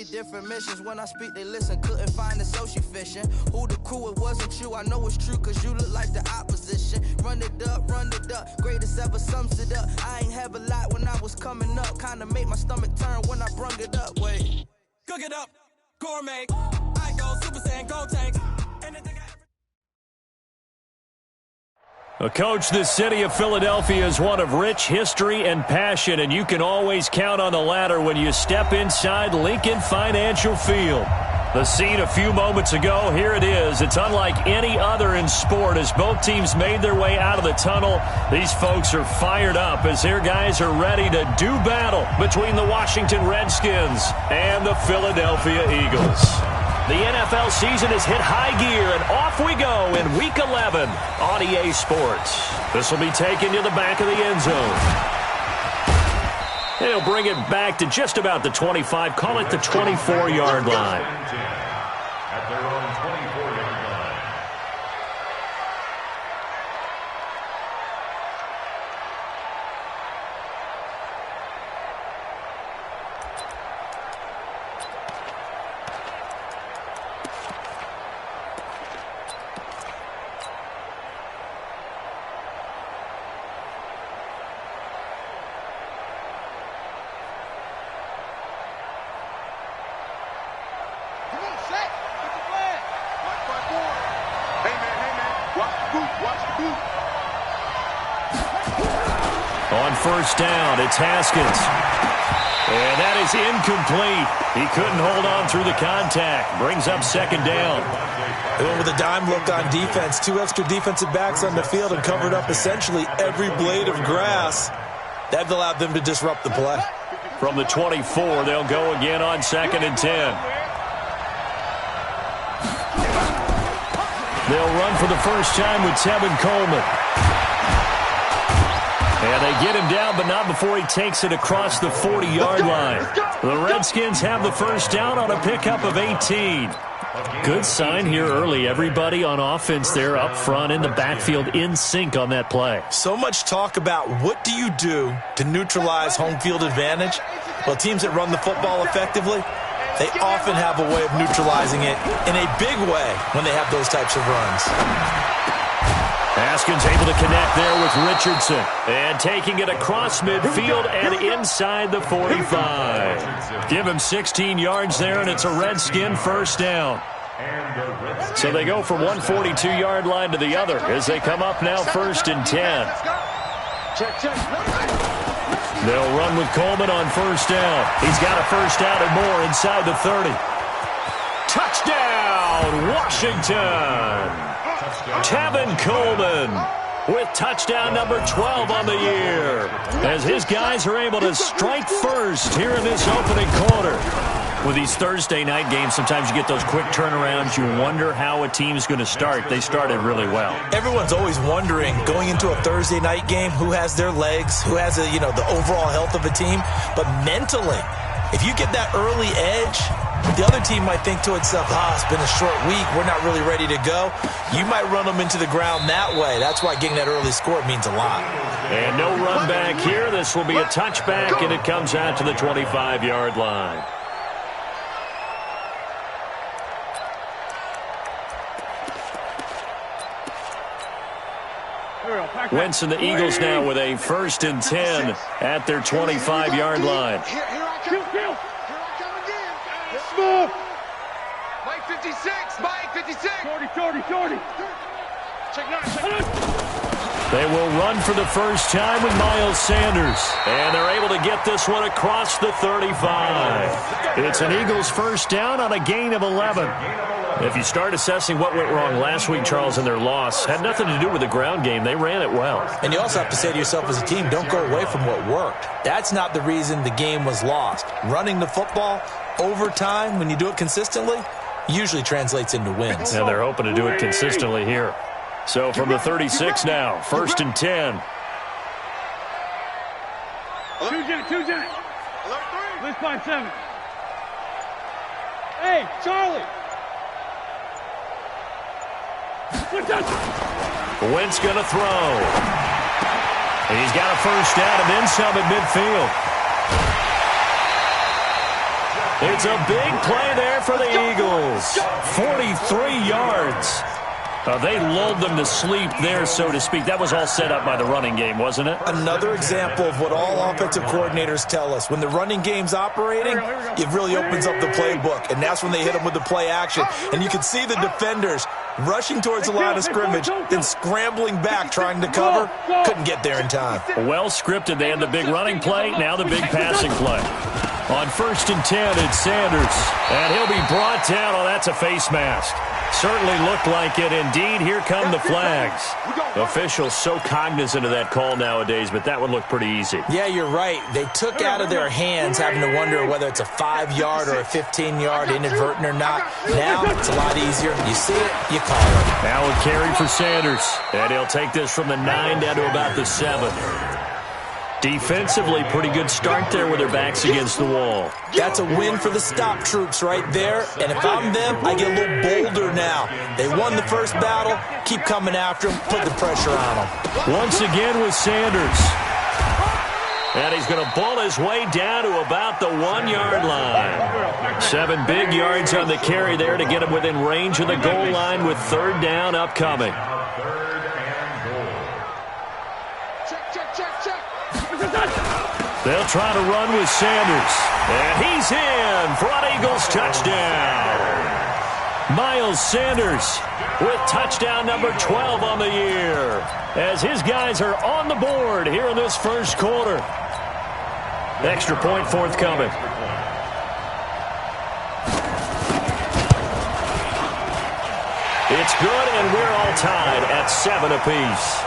many different missions. When I speak, they listen. Couldn't find it, so she fishing. Who the crew? It wasn't you. I know it's true, cause you look like the opposition. Run it up, greatest ever sums it up. I ain't have a lot when I was coming up. Kinda made my stomach turn when I brung it up. Wait. Cook it up, gourmet. I go Super Saiyan, go tank. Coach, the city of Philadelphia is one of rich history and passion, and you can always count on the latter when you step inside Lincoln Financial Field. The scene a few moments ago, here it is. It's unlike any other in sport as both teams made their way out of the tunnel. These folks are fired up as their guys are ready to do battle between the Washington Redskins and the Philadelphia Eagles. The NFL season has hit high gear, and off we go in Week 11 on EA Sports. This will be taken to the back of the end zone. They'll bring it back to just about the 25, call it the 24-yard line. At their own 24-yard line. On first down, it's Haskins. And that is incomplete. He couldn't hold on through the contact. Brings up second down. They went with a dime look on defense. 2 extra defensive backs on the field and covered up essentially every blade of grass. That allowed them to disrupt the play. From the 24, they'll go again on second and 10. They'll run for the first time with Tevin Coleman. And they get him down, but not before he takes it across the 40-yard line. The Redskins have the first down on a pickup of 18. Good sign here early. Everybody on offense there up front in the backfield in sync on that play. So much talk about what do you do to neutralize home field advantage? Well, teams that run the football effectively, they often have a way of neutralizing it in a big way when they have those types of runs. Haskins able to connect there with Richardson. And taking it across midfield and inside the 45. Give him 16 yards there, and it's a Redskin first down. So they go from one 42-yard line to the other as they come up now first and 10. They'll run with Coleman on first down. He's got a first down and more inside the 30. Touchdown, Washington! Tevin Coleman with touchdown number 12 on the year as his guys are able to strike first here in this opening quarter. With these Thursday night games, sometimes you get those quick turnarounds. You wonder how a team's going to start. They started really well. Everyone's always wondering, going into a Thursday night game, who has their legs, who has the overall health of a team. But mentally, if you get that early edge, the other team might think to itself, it's been a short week, we're not really ready to go. You might run them into the ground that way. That's why getting that early score means a lot. And no run back here. This will be a touchback, and it comes out to the 25-yard line. Wentz and the Eagles now with a first and 10 at their 25-yard line. Here I come again. Move. Mike 56. Mike 56. Shorty. Check 9. They will run for the first time with Miles Sanders. And they're able to get this one across the 35. It's an Eagles first down on a gain of 11. If you start assessing what went wrong last week, Charles, in their loss, had nothing to do with the ground game. They ran it well. And you also have to say to yourself as a team, don't go away from what worked. That's not the reason the game was lost. Running the football over time, when you do it consistently, usually translates into wins. And they're hoping to do it consistently here. So from the 36 now, first and 10. Two Jack. Let's 5-7. Hey, Charlie. Wentz going to throw. And he's got a first down and then some at midfield. It's a big play there for the Eagles. 43 yards. They lulled them to sleep there, so to speak. That was all set up by the running game, wasn't it? Another example of what all offensive coordinators tell us. When the running game's operating, it really opens up the playbook, and that's when they hit them with the play action. And you can see the defenders rushing towards the line of scrimmage, then scrambling back, trying to cover. Couldn't get there in time. Well scripted. They had the big running play, now the big passing play. On 1st and 10, it's Sanders. And he'll be brought down. Oh, that's a face mask. Certainly looked like it. Indeed, here come the flags. Officials so cognizant of that call nowadays, but that one looked pretty easy. Yeah, you're right. They took out of their hands having to wonder whether it's a 5-yard or a 15-yard inadvertent or not. Now it's a lot easier. You see it, you call it. Now a carry for Sanders. And he'll take this from the 9 down to about the 7. Defensively, pretty good start there with their backs against the wall. That's a win for the stop troops right there. And if I'm them, I get a little bolder now. They won the first battle. Keep coming after them. Put the pressure on them. Once again with Sanders. And he's going to ball his way down to about the 1-yard line. 7 big yards on the carry there to get him within range of the goal line with 3rd down upcoming. They'll try to run with Sanders. And he's in for an Eagles touchdown. Miles Sanders with touchdown number 12 on the year, as his guys are on the board here in this first quarter. Extra point forthcoming. It's good, and we're all tied at 7 apiece.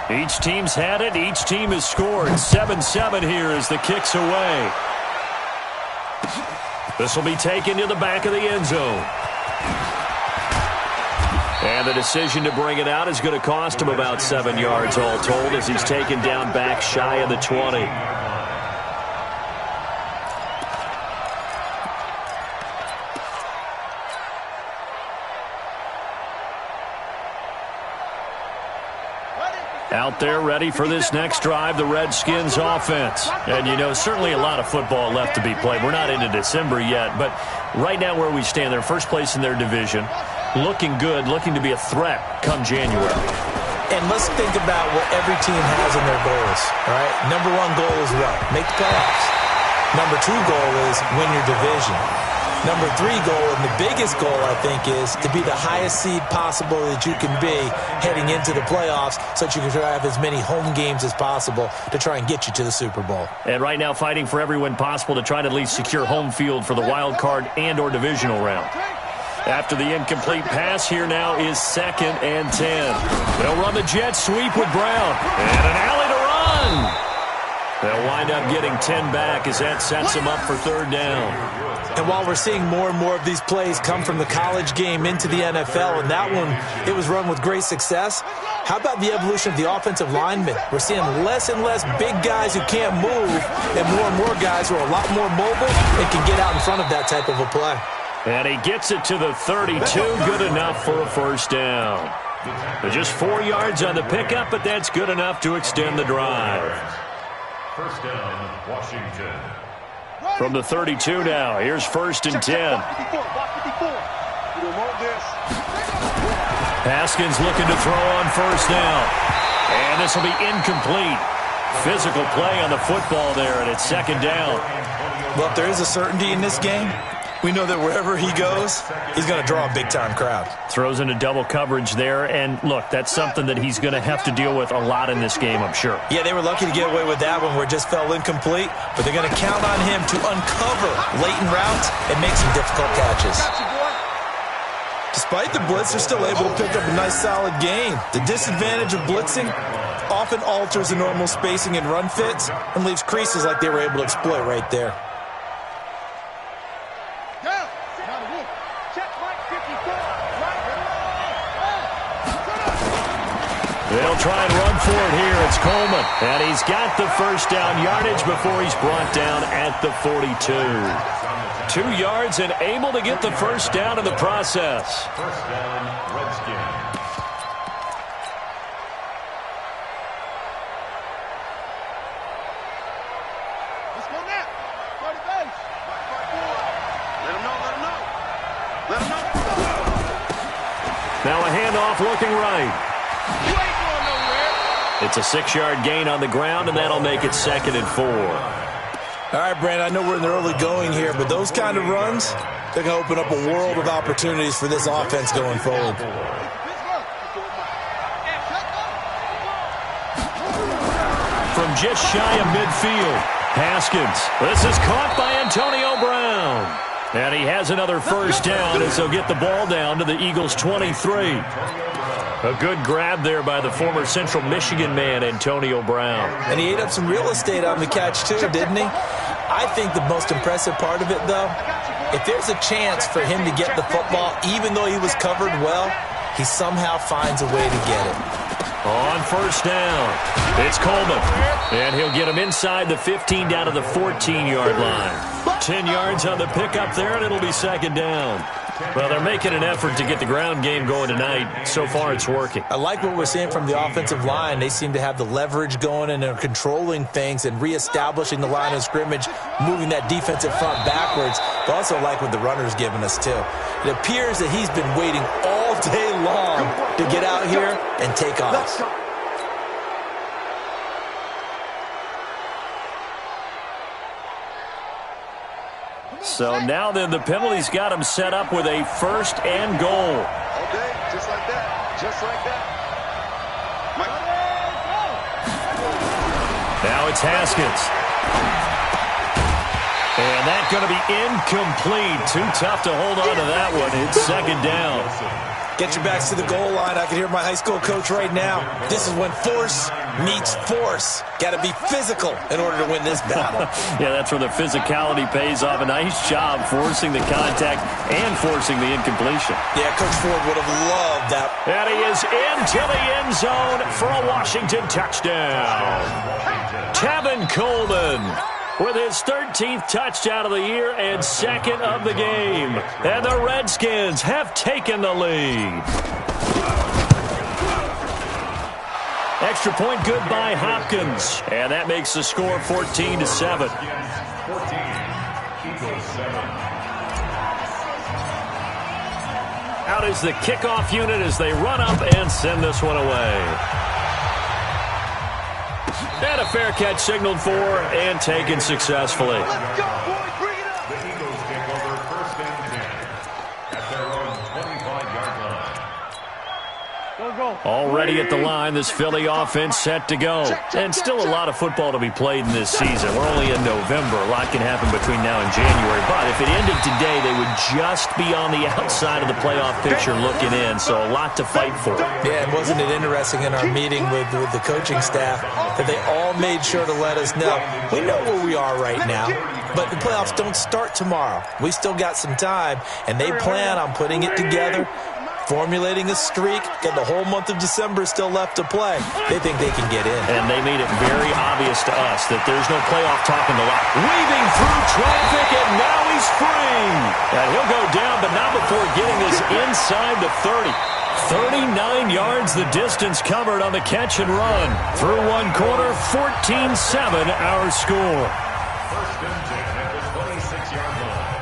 Each team's had it. Each team has scored. 7-7 here as the kick's away. This will be taken to the back of the end zone. And the decision to bring it out is going to cost him about 7 yards all told, as he's taken down back shy of the 20. Out there ready for this next drive, the Redskins offense. And, you know, certainly a lot of football left to be played. We're not into December yet, but right now where we stand, they're first place in their division. Looking good, looking to be a threat come January. And let's think about what every team has in their goals, all right? Number 1 goal is what? Make the playoffs. Number 2 goal is win your division. Number 3 goal, and the biggest goal, I think, is to be the highest seed possible that you can be heading into the playoffs so that you can try to have as many home games as possible to try and get you to the Super Bowl. And right now fighting for every win possible to try to at least secure home field for the wild card and or divisional round. After the incomplete pass, here now is 2nd and 10. They'll run the jet sweep with Brown. And an alley to run. They'll wind up getting 10 back as that sets them up for 3rd down. And while we're seeing more and more of these plays come from the college game into the NFL, and that one, it was run with great success, how about the evolution of the offensive linemen? We're seeing less and less big guys who can't move and more guys who are a lot more mobile and can get out in front of that type of a play. And he gets it to the 32, good enough for a 1st down. Just 4 yards on the pickup, but that's good enough to extend the drive. 1st down, Washington. From the 32 now, here's 1st and 10. Haskins looking to throw on 1st down. And this will be incomplete. Physical play on the football there, and it's 2nd down. Well, if there is a certainty in this game, we know that wherever he goes, he's going to draw a big-time crowd. Throws into double coverage there, and look, that's something that he's going to have to deal with a lot in this game, I'm sure. Yeah, they were lucky to get away with that one where it just fell incomplete, but they're going to count on him to uncover latent routes and make some difficult catches. Despite the blitz, they're still able to pick up a nice, solid gain. The disadvantage of blitzing often alters the normal spacing and run fits and leaves creases like they were able to exploit right there. They'll try and run for it here. It's Coleman. And he's got the 1st down yardage before he's brought down at the 42. 2 yards and able to get the first down in the process. First down, Redskins. Let's go now. Go to base. Let him know, let him know. Let him know. Now a handoff looking right. You ain't going nowhere. It's a 6-yard gain on the ground, and that'll make it 2nd and 4. All right, Brandon, I know we're in the early going here, but those kind of runs, they're going to open up a world of opportunities for this offense going forward. From just shy of midfield, Haskins. This is caught by Antonio Brown. And he has another first down as they'll get the ball down to the Eagles' 23. A good grab there by the former Central Michigan man, Antonio Brown. And he ate up some real estate on the catch, too, didn't he? I think the most impressive part of it, though, if there's a chance for him to get the football, even though he was covered well, he somehow finds a way to get it. On first down, it's Coleman. And he'll get him inside the 15 down to the 14-yard line. 10 yards on the pickup there, and it'll be 2nd down. Well, they're making an effort to get the ground game going tonight. So far, it's working. I like what we're seeing from the offensive line. They seem to have the leverage going and are controlling things and reestablishing the line of scrimmage, moving that defensive front backwards. But also like what the runner's giving us, too. It appears that he's been waiting all day long to get out here and take off. So now then, the penalty's got him set up with a 1st and goal. Okay, just like that. Just like that. Now it's Haskins. And that's going to be incomplete. Too tough to hold on to that one. It's 2nd down. Get your backs to the goal line. I can hear my high school coach right now. This is when force meets force. Got to be physical in order to win this battle. Yeah, that's where the physicality pays off. A nice job forcing the contact and forcing the incompletion. Yeah, Coach Ford would have loved that. And he is into the end zone for a Washington touchdown. Tevin Coleman with his 13th touchdown of the year and 2nd of the game. And the Redskins have taken the lead. Extra point good by Hopkins. And that makes the score 14-7. 14, Eagles 7. Out is the kickoff unit as they run up and send this one away. And a fair catch signaled for and taken successfully. Let's go, boys. Bring it up. The Eagles take over 1st and 10 at their own 25-yard line. Go. Already at the line, this Philly offense set to go. And still a lot of football to be played in this season. We're only in November. A lot can happen between now and January. But if it ended today, they would just be on the outside of the playoff picture looking in. So a lot to fight for. Yeah, and wasn't it interesting in our meeting with the coaching staff that they all made sure to let us know, we know where we are right now, but the playoffs don't start tomorrow. We still got some time, and they plan on putting it together, formulating a streak, got the whole month of December still left to play. They think they can get in. And they made it very obvious to us that there's no playoff talk in the lot. Weaving through traffic, and now he's free. And he'll go down, but not before getting this inside the 30. 39 yards the distance covered on the catch and run. Through one quarter, 14-7 our score. 1st and 10 at the 26-yard line.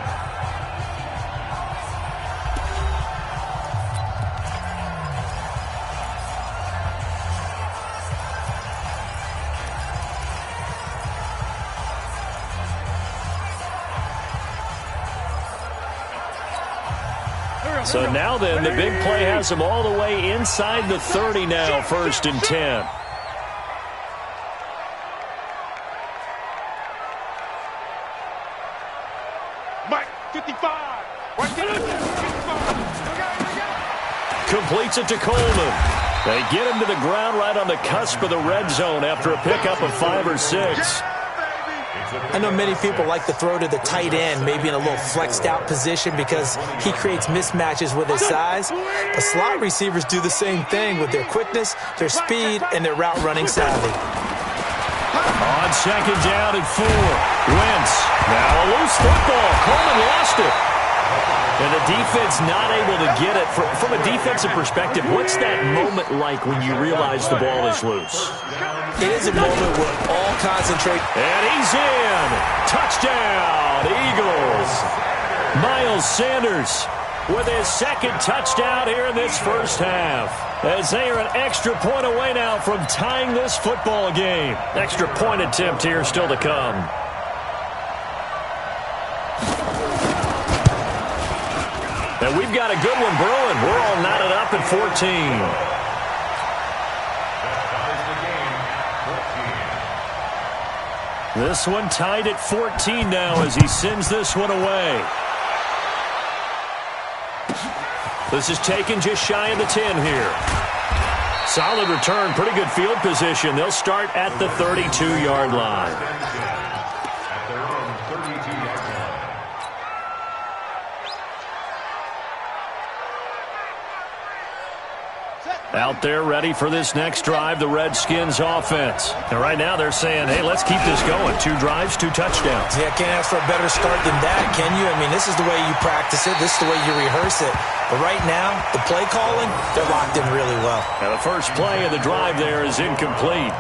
So now then, the big play has them all the way inside the 30 now, 1st and 10. Mike, 55. Right there. 55. Completes it to Coleman. They get him to the ground right on the cusp of the red zone after a pickup of 5 or 6. I know many people like to throw to the tight end, maybe in a little flexed out position because he creates mismatches with his size. But slot receivers do the same thing with their quickness, their speed, and their route running savvy. On 2nd down and 4. Wentz. Now a loose football. Coleman lost it. And the defense not able to get it. From a defensive perspective, what's that moment like when you realize the ball is loose? It is a moment where all concentrate. And he's in. Touchdown, Eagles. Miles Sanders with his second touchdown here in this first half. As they are an extra point away now from tying this football game. Extra point attempt here still to come. And we've got a good one brewing. We're all knotted up at 14. This one tied at 14 now as he sends this one away. This is taken just shy of the 10 here. Solid return, pretty good field position. They'll start at the 32-yard line. Out there ready for this next drive, the Redskins offense. And right now they're saying, hey, let's keep this going. 2 drives, 2 touchdowns. Yeah, can't ask for a better start than that, can you? I mean, this is the way you practice it. This is the way you rehearse it. But right now, the play calling, they're locked in really well. And the first play of the drive there is incomplete.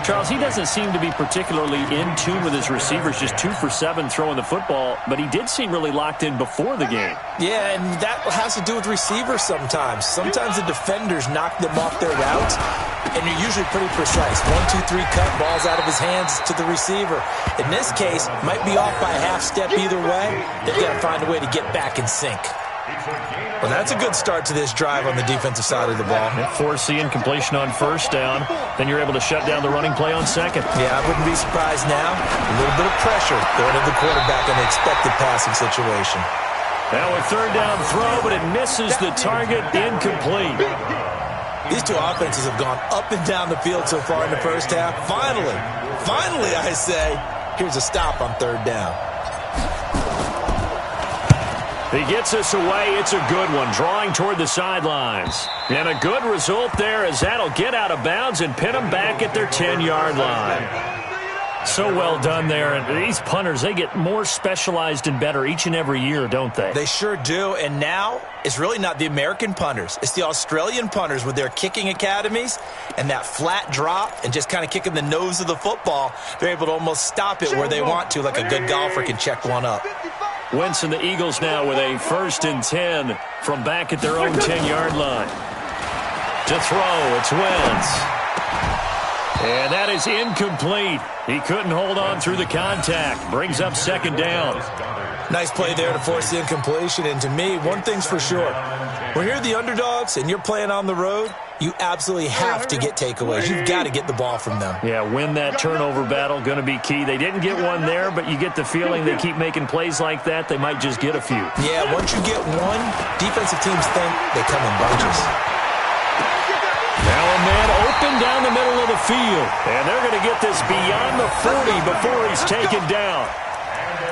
Charles, he doesn't seem to be particularly in tune with his receivers, just 2 for 7 throwing the football, but he did seem really locked in before the game. Yeah, and that has to do with receivers sometimes. Sometimes the defenders knock them off their routes, and you're usually pretty precise. 1, 2, 3 cut, balls out of his hands to the receiver. In this case, might be off by a half step either way. They've got to find a way to get back in sync. Well, that's a good start to this drive on the defensive side of the ball. Force the incompletion on first down. Then you're able to shut down the running play on second. Yeah, I wouldn't be surprised now. A little bit of pressure going to the quarterback in the expected passing situation. Now a third down throw, but it misses the target, incomplete. These two offenses have gone up and down the field so far in the first half. Finally, I say, here's a stop on third down. He gets us away. It's a good one, drawing toward the sidelines. And a good result there as that'll get out of bounds and pin them back at their 10-yard line. So well done there. And these punters, they get more specialized and better each and every year, don't they? They sure do. And now it's really not the American punters. It's the Australian punters with their kicking academies and that flat drop and just kind of kicking the nose of the football. They're able to almost stop it where they want to, like a good golfer can check one up. Wentz and the Eagles now with a 1st and 10 from back at their own 10-yard line. To throw, it's Wentz. And that is incomplete. He couldn't hold on through the contact. Brings up second down. Nice play there to force the incompletion. And to me, one thing's for sure. When you're the underdogs and you're playing on the road, you absolutely have to get takeaways. You've got to get the ball from them. Yeah, win that turnover battle, going to be key. They didn't get one there, but you get the feeling they keep making plays like that, they might just get a few. Yeah, once you get one, defensive teams think they come in bunches. Now a man open down the middle of the field, and they're going to get this beyond the 40 before he's taken down.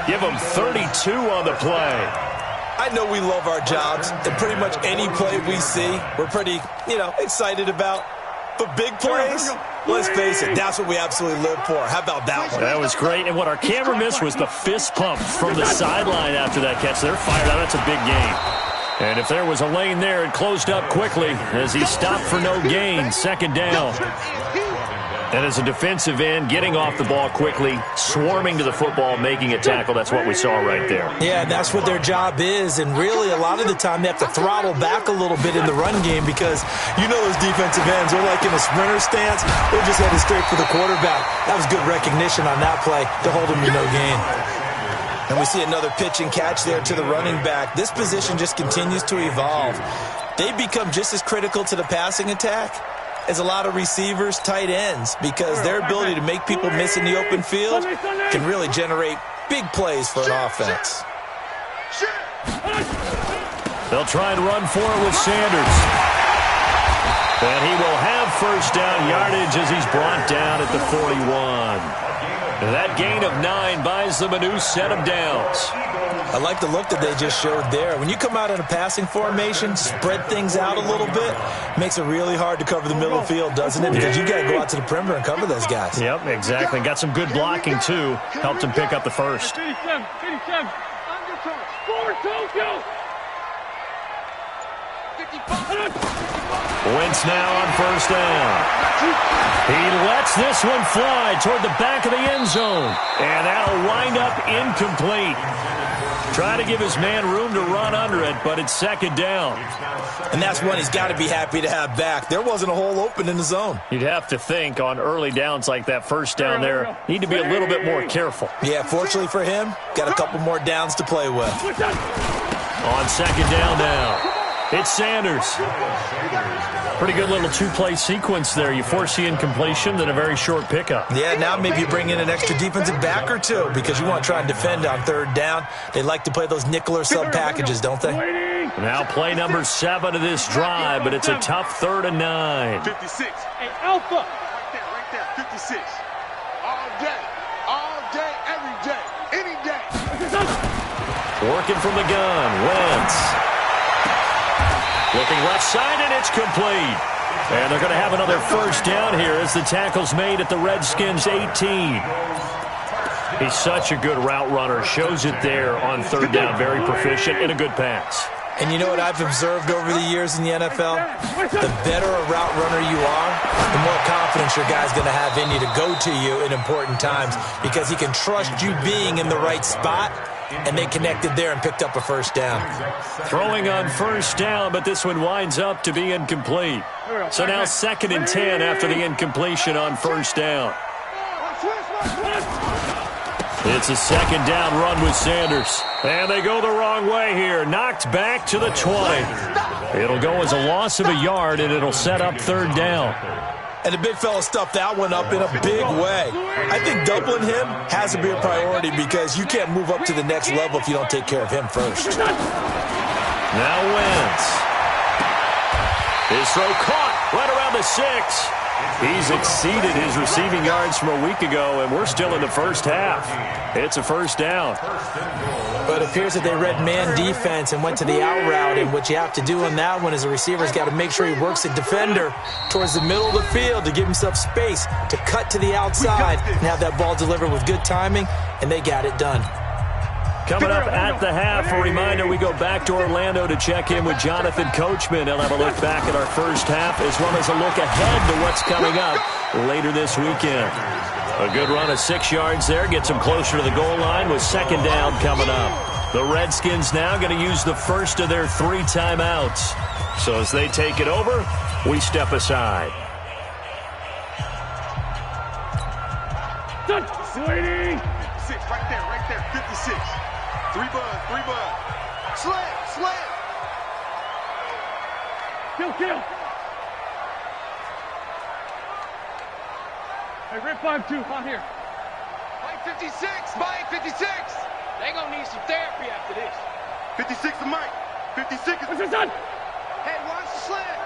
Give him 32 on the play. I know we love our jobs, and pretty much any play we see, we're pretty, excited about. But big plays, let's face it, that's what we absolutely live for. How about that one? That was great. And what our camera missed was the fist pump from the sideline after that catch. They're fired out. That's a big game. And if there was a lane there, it closed up quickly as he stopped for no gain. Second down. And as a defensive end, getting off the ball quickly, swarming to the football, making a tackle. That's what we saw right there. Yeah, that's what their job is. And really, a lot of the time, they have to throttle back a little bit in the run game because those defensive ends, they're like in a sprinter stance. They're just headed straight for the quarterback. That was good recognition on that play to hold him to no gain. And we see another pitch and catch there to the running back. This position just continues to evolve. They become just as critical to the passing attack as a lot of receivers, tight ends, because their ability to make people miss in the open field can really generate big plays for an offense. They'll try and run for it with Sanders. And he will have first down yardage as he's brought down at the 41. That gain of 9 buys them a new set of downs. I like the look that they just showed there. When you come out in a passing formation, spread things out a little bit, makes it really hard to cover the middle of the field, doesn't it? Because you got to go out to the perimeter and cover those guys. Yep, exactly. Got some good blocking, too. Helped him pick up the first. 87, Forward, Tokyo! Wentz now on first down. He lets this one fly toward the back of the end zone. And that'll wind up incomplete. Try to give his man room to run under it, but it's second down. And that's one he's got to be happy to have back. There wasn't a hole open in the zone. You'd have to think on early downs like that first down there, need to be a little bit more careful. Yeah, fortunately for him, got a couple more downs to play with. On second down now, it's Sanders. Pretty good little two-play sequence there. You force the incompletion, then a very short pickup. Yeah, now maybe you bring in an extra defensive back or two because you want to try and defend on third down. They like to play those nickel or sub packages, don't they? Now play number 7 of this drive, but it's a tough 3rd and 9. 56. Hey, Alpha. Right there, 56. All day, every day, any day. Working from the gun, Wentz. Looking left side, and it's complete. And they're going to have another first down here as the tackle's made at the Redskins' 18. He's such a good route runner. Shows it there on third down. Very proficient and a good pass. And you know what I've observed over the years in the NFL? The better a route runner you are, the more confidence your guy's going to have in you to go to you in important times because he can trust you being in the right spot. And they connected there and picked up a first down. Throwing on first down, but this one winds up to be incomplete. So now 2nd and 10 after the incompletion on first down. It's a second down run with Sanders. And they go the wrong way here. Knocked back to the 20. It'll go as a loss of a yard, and it'll set up third down. And the big fella stuffed that one up in a big way. I think doubling him has to be a priority because you can't move up to the next level if you don't take care of him first. Now Wentz. His throw caught right around the 6. He's exceeded his receiving yards from a week ago, and we're still in the first half. It's a first down. But it appears that they read man defense and went to the out route, and what you have to do on that one is a receiver's got to make sure he works the defender towards the middle of the field to give himself space to cut to the outside and have that ball delivered with good timing, and they got it done. Coming up at the half, a reminder, we go back to Orlando to check in with Jonathan Coachman. He'll have a look back at our first half as well as a look ahead to what's coming up later this weekend. A good run of 6 yards there gets him closer to the goal line with second down coming up. The Redskins now going to use the first of their 3 timeouts. So as they take it over, we step aside. Sweetie! 6, right there, 56. 3 bud. Slam. Kill. Hey, Rip 5-2, on here. Mike 56, Mike 56. They gonna need some therapy after this. 56 to Mike. 56 is... What's your son? Hey, watch the slant.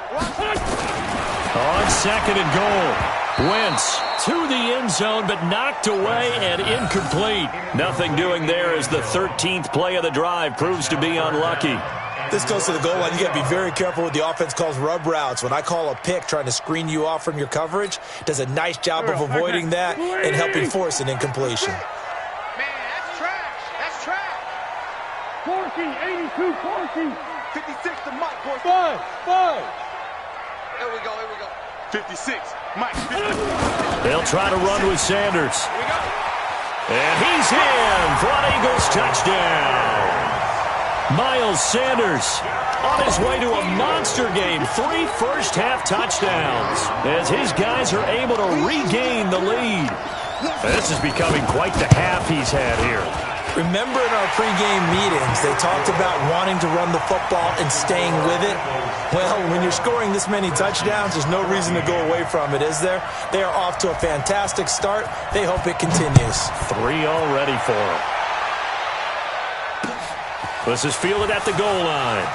On second and goal, Wentz to the end zone, but knocked away and incomplete. Nothing doing there as the 13th play of the drive proves to be unlucky. This goes to the goal line. You got to be very careful with the offense calls rub routes. When I call a pick trying to screen you off from your coverage, does a nice job of avoiding that and helping force an incompletion. Man, that's trash. Corky, 82, Corky. 56 to Mike, boys. 5. Here we go. 56, Mike. 56. They'll try to run with Sanders. Here we go. And he's in for an Eagles touchdown. Miles Sanders on his way to a monster game. 3 first-half touchdowns as his guys are able to regain the lead. This is becoming quite the half he's had here. Remember in our pregame meetings, they talked about wanting to run the football and staying with it? Well, when you're scoring this many touchdowns, there's no reason to go away from it, is there? They are off to a fantastic start. They hope it continues. 3 already for them. This is fielded at the goal line.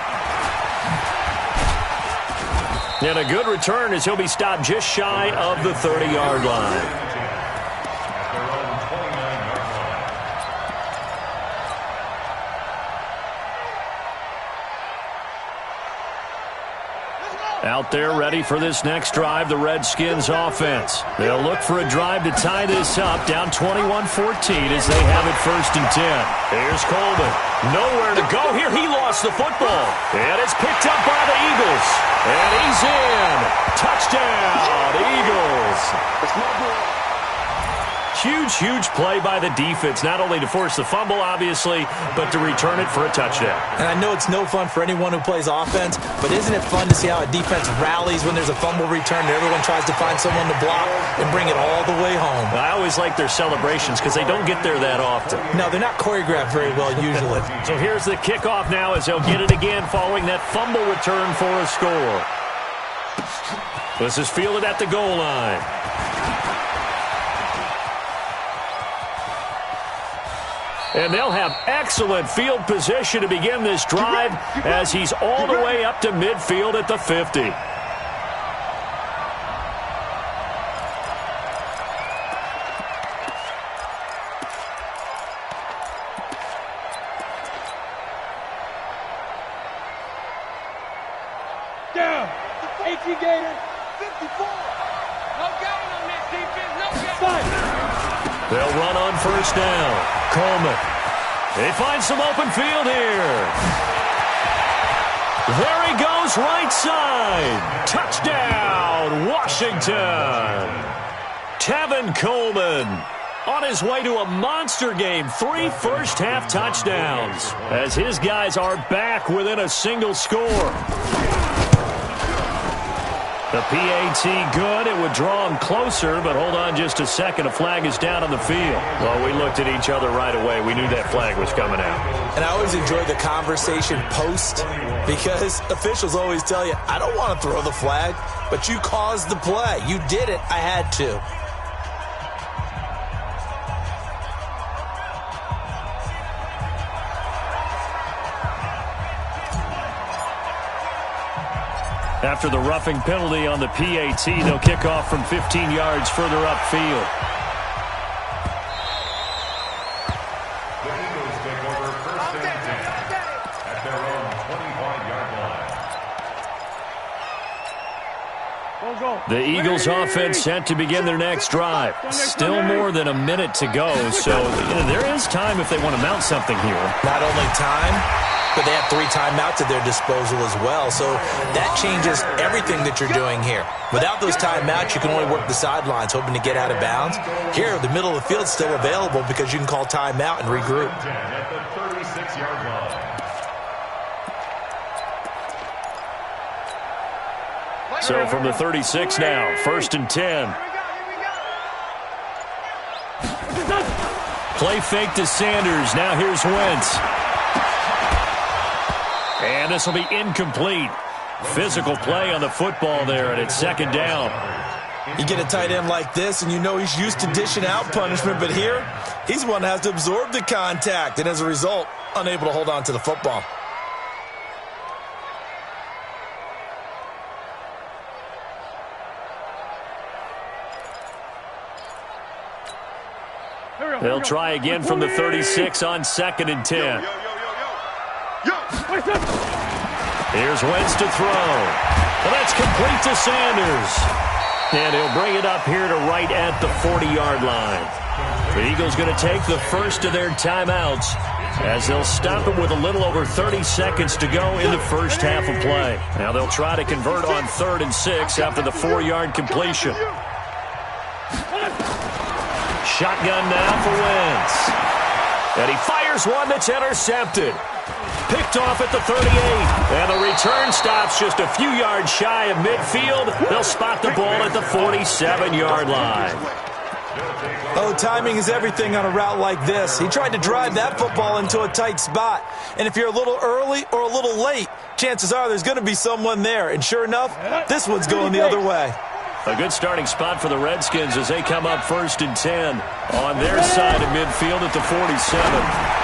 And a good return as he'll be stopped just shy of the 30-yard line. Out there ready for this next drive, the Redskins offense. They'll look for a drive to tie this up, down 21-14 as they have it 1st and 10. Here's Coleman. Nowhere to go here. He lost the football. And it's picked up by the Eagles. And he's in. Touchdown, Eagles. Huge, huge play by the defense, not only to force the fumble, obviously, but to return it for a touchdown. And I know it's no fun for anyone who plays offense, but isn't it fun to see how a defense rallies when there's a fumble return and everyone tries to find someone to block and bring it all the way home? I always like their celebrations because they don't get there that often. No, they're not choreographed very well usually. So here's the kickoff now as they'll get it again following that fumble return for a score. This is fielded at the goal line. And they'll have excellent field position to begin this drive as he's all the way up to midfield at the 50. Down. 18 Gators. 54. No gain on this defense. No gain. They'll run on 1st down. Coleman. They find some open field here. There he goes, right side. Touchdown, Washington. Tevin Coleman on his way to a monster game. 3 first-half touchdowns as his guys are back within a single score. The PAT good. It would draw him closer, but hold on just a second. A flag is down on the field. Well, we looked at each other right away. We knew that flag was coming out. And I always enjoy the conversation post because officials always tell you, I don't want to throw the flag, but you caused the play. You did it. I had to. After the roughing penalty on the PAT, they'll kick off from 15 yards further upfield. The Eagles take over 1st and 10 at their own 25-yard line. The Eagles offense set to begin their next drive. Still more than a minute to go, so there is time if they want to mount something here. Not only time, but they have 3 timeouts at their disposal as well. So that changes everything that you're doing here. Without those timeouts, you can only work the sidelines, hoping to get out of bounds. Here, the middle of the field's still available because you can call timeout and regroup. At the 36-yard line. So from the 36 now, 1st and 10. Play fake to Sanders. Now here's Wentz. And this will be incomplete. Physical play on the football there, and it's 2nd down. You get a tight end like this, and you know he's used to dishing out punishment, but here, he's the one that has to absorb the contact, and as a result, unable to hold on to the football. They'll try again from the 36 on 2nd and 10. Here's Wentz to throw. Well, that's complete to Sanders. And he'll bring it up here to right at the 40-yard line. The Eagles going to take the first of their timeouts as they'll stop it with a little over 30 seconds to go in the first half of play. Now they'll try to convert on 3rd and 6 after the 4-yard completion. Shotgun now for Wentz. And he fires one that's intercepted. Picked off at the 38. And the return stops just a few yards shy of midfield. They'll spot the ball at the 47-yard line. Oh, timing is everything on a route like this. He tried to drive that football into a tight spot. And if you're a little early or a little late, chances are there's going to be someone there. And sure enough, this one's going the other way. A good starting spot for the Redskins as they come up 1st and 10 on their side of midfield at the 47.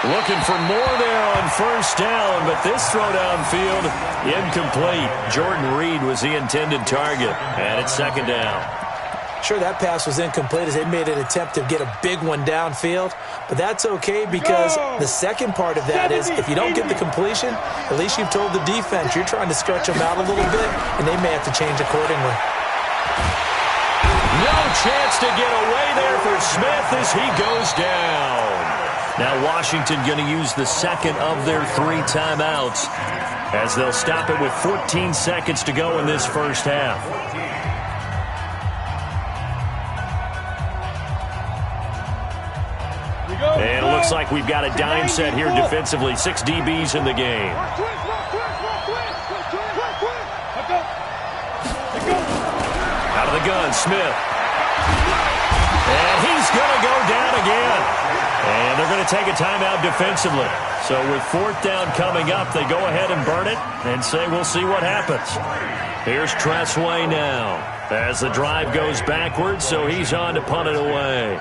Looking for more there on first down, but this throw downfield incomplete. Jordan Reed was the intended target, and it's second down. Sure, that pass was incomplete as they made an attempt to get a big one downfield, but that's okay because the second part of that is if you don't get the completion, at least you've told the defense you're trying to stretch them out a little bit, and they may have to change accordingly. No chance to get away there for Smith as he goes down. Now Washington going to use the second of their 3 timeouts as they'll stop it with 14 seconds to go in this first half. And it looks like we've got a dime set here defensively. 6 DBs in the game. Out of the gun, Smith. And he's going to go down again. And they're going to take a timeout defensively. So with 4th down coming up, they go ahead and burn it and say we'll see what happens. Here's Tressway now as the drive goes backwards, so he's on to punt it away.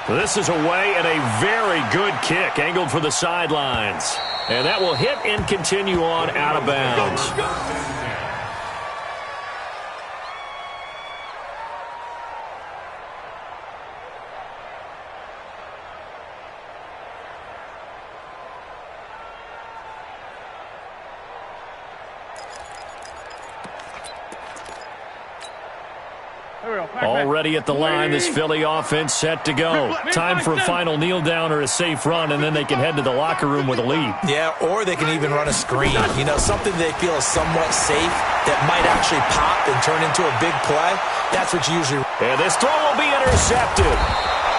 This is away and a very good kick angled for the sidelines. And that will hit and continue on out of bounds. Already at the line, this Philly offense set to go. Time for a final kneel down or a safe run, and then they can head to the locker room with a lead. Yeah, or they can even run a screen. You know, something they feel is somewhat safe that might actually pop and turn into a big play. That's what you usually... And this throw will be intercepted.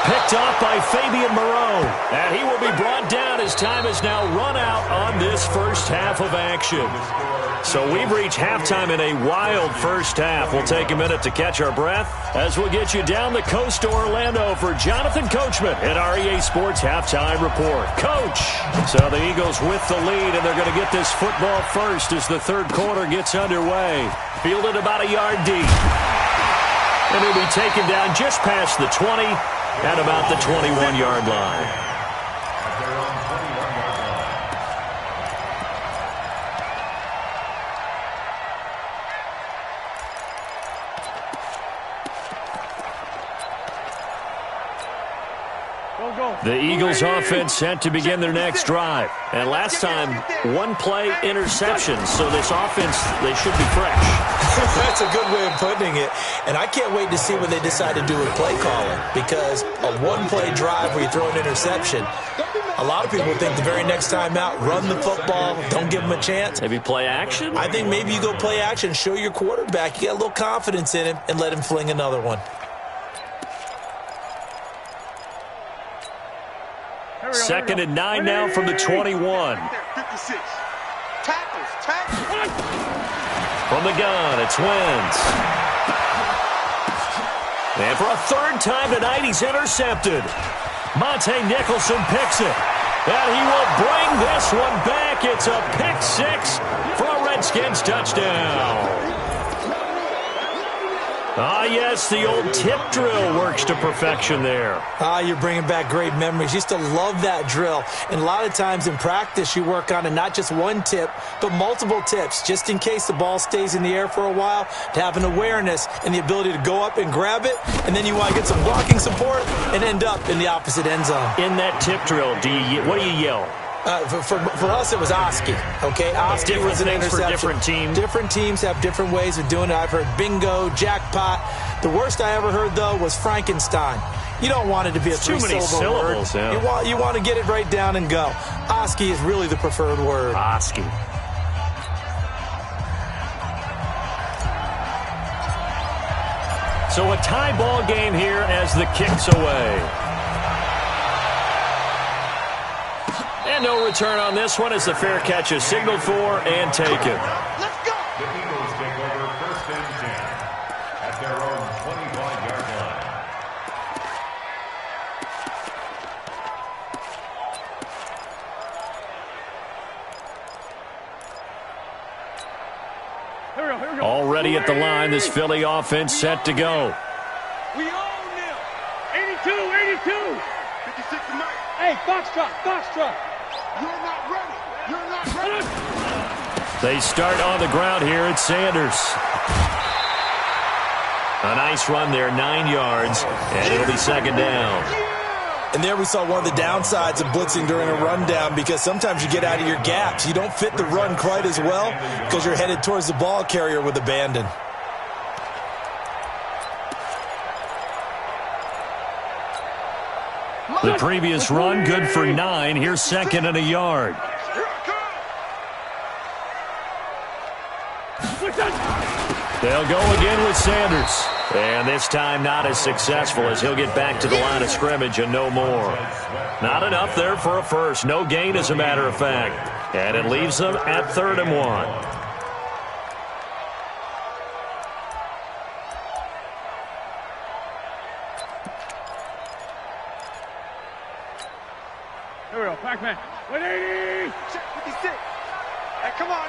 Picked off by Fabian Moreau. And he will be brought down as time is now run out on this first half of action. So we've reached halftime in a wild first half. We'll take a minute to catch our breath as we'll get you down the coast to Orlando for Jonathan Coachman at our EA Sports Halftime Report. Coach! So the Eagles with the lead, and they're going to get this football first as the third quarter gets underway. Fielded about a yard deep. And he'll be taken down just past the 20 at about the 21-yard line. The Eagles offense set to begin their next drive. And last time, 1-play interception. So this offense, they should be fresh. That's a good way of putting it. And I can't wait to see what they decide to do with play calling. Because a 1-play drive where you throw an interception, a lot of people think the very next time out, run the football, don't give them a chance. Maybe play action? I think maybe you go play action, show your quarterback you got a little confidence in him, and let him fling another one. Second and 9 now from the 21. 56. Tackles. From the gun, it's Wentz. And for a third time tonight, he's intercepted. Monte Nicholson picks it. And he will bring this one back. It's a pick 6 for a Redskins touchdown. Ah, yes, the old tip drill works to perfection there. Ah, you're bringing back great memories. Used to love that drill. And a lot of times in practice, you work on it, not just one tip, but multiple tips, just in case the ball stays in the air for a while, to have an awareness and the ability to go up and grab it, and then you want to get some blocking support and end up in the opposite end zone. In that tip drill, what do you yell? For us, it was Oski, okay? Oski was an interception. For different teams. Different teams have different ways of doing it. I've heard bingo, jackpot. The worst I ever heard, though, was Frankenstein. You don't want it to be a three-syllable word. Yeah. You want to get it right down and go. Oski is really the preferred word. Oski. So a tie ball game here as the kick's away. And no return on this one as the fair catch is signaled for and taken. Let's go. The Eagles take over 1st and 10 at their own 25-yard line. Already at the line, this Philly offense set to go. We are. Hey, foxtrot. You're not ready. You're not ready. They start on the ground here at Sanders. A nice run there, 9 yards, and it'll be second down. And there we saw one of the downsides of blitzing during a rundown, because sometimes you get out of your gaps. You don't fit the run quite as well because you're headed towards the ball carrier with abandon. The previous run, good for 9. Here's second and a yard. They'll go again with Sanders. And this time not as successful, as he'll get back to the line of scrimmage and no more. Not enough there for a first. No gain, as a matter of fact. And it leaves them at 3rd and 1. Here we go, Pac-Man. 180! Check 56. Hey, come on,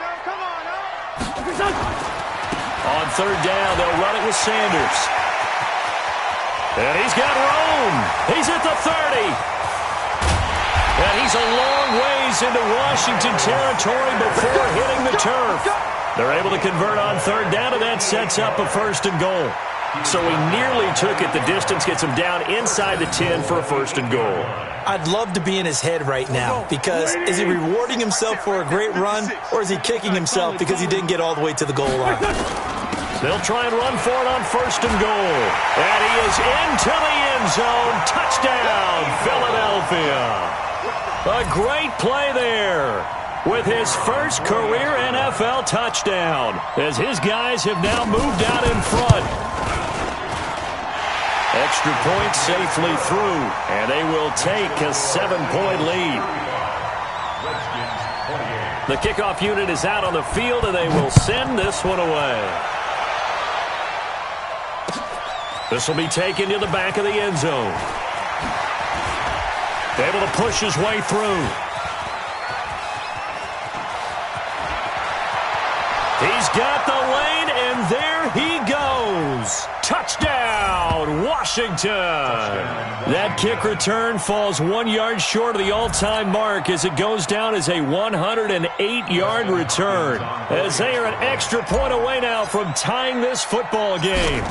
On 3rd down, they'll run it with Sanders. And he's got Rome. He's at the 30. And he's a long ways into Washington territory before hitting the turf. They're able to convert on 3rd down, and that sets up a 1st and goal. So he nearly took it. The distance gets him down inside the 10 for a 1st and goal. I'd love to be in his head right now, because is he rewarding himself for a great run, or is he kicking himself because he didn't get all the way to the goal line? They'll try and run for it on 1st and goal. And he is into the end zone. Touchdown, Philadelphia. A great play there with his first career NFL touchdown, as his guys have now moved out in front. Extra point safely through, and they will take a 7-point lead. The kickoff unit is out on the field, and they will send this one away. This will be taken to the back of the end zone. Able to push his way through. He's got the lane, and there he goes. Touchdown, Washington. That kick return falls 1 yard short of the all-time mark, as it goes down as a 108-yard return, as they are an extra point away now from tying this football game.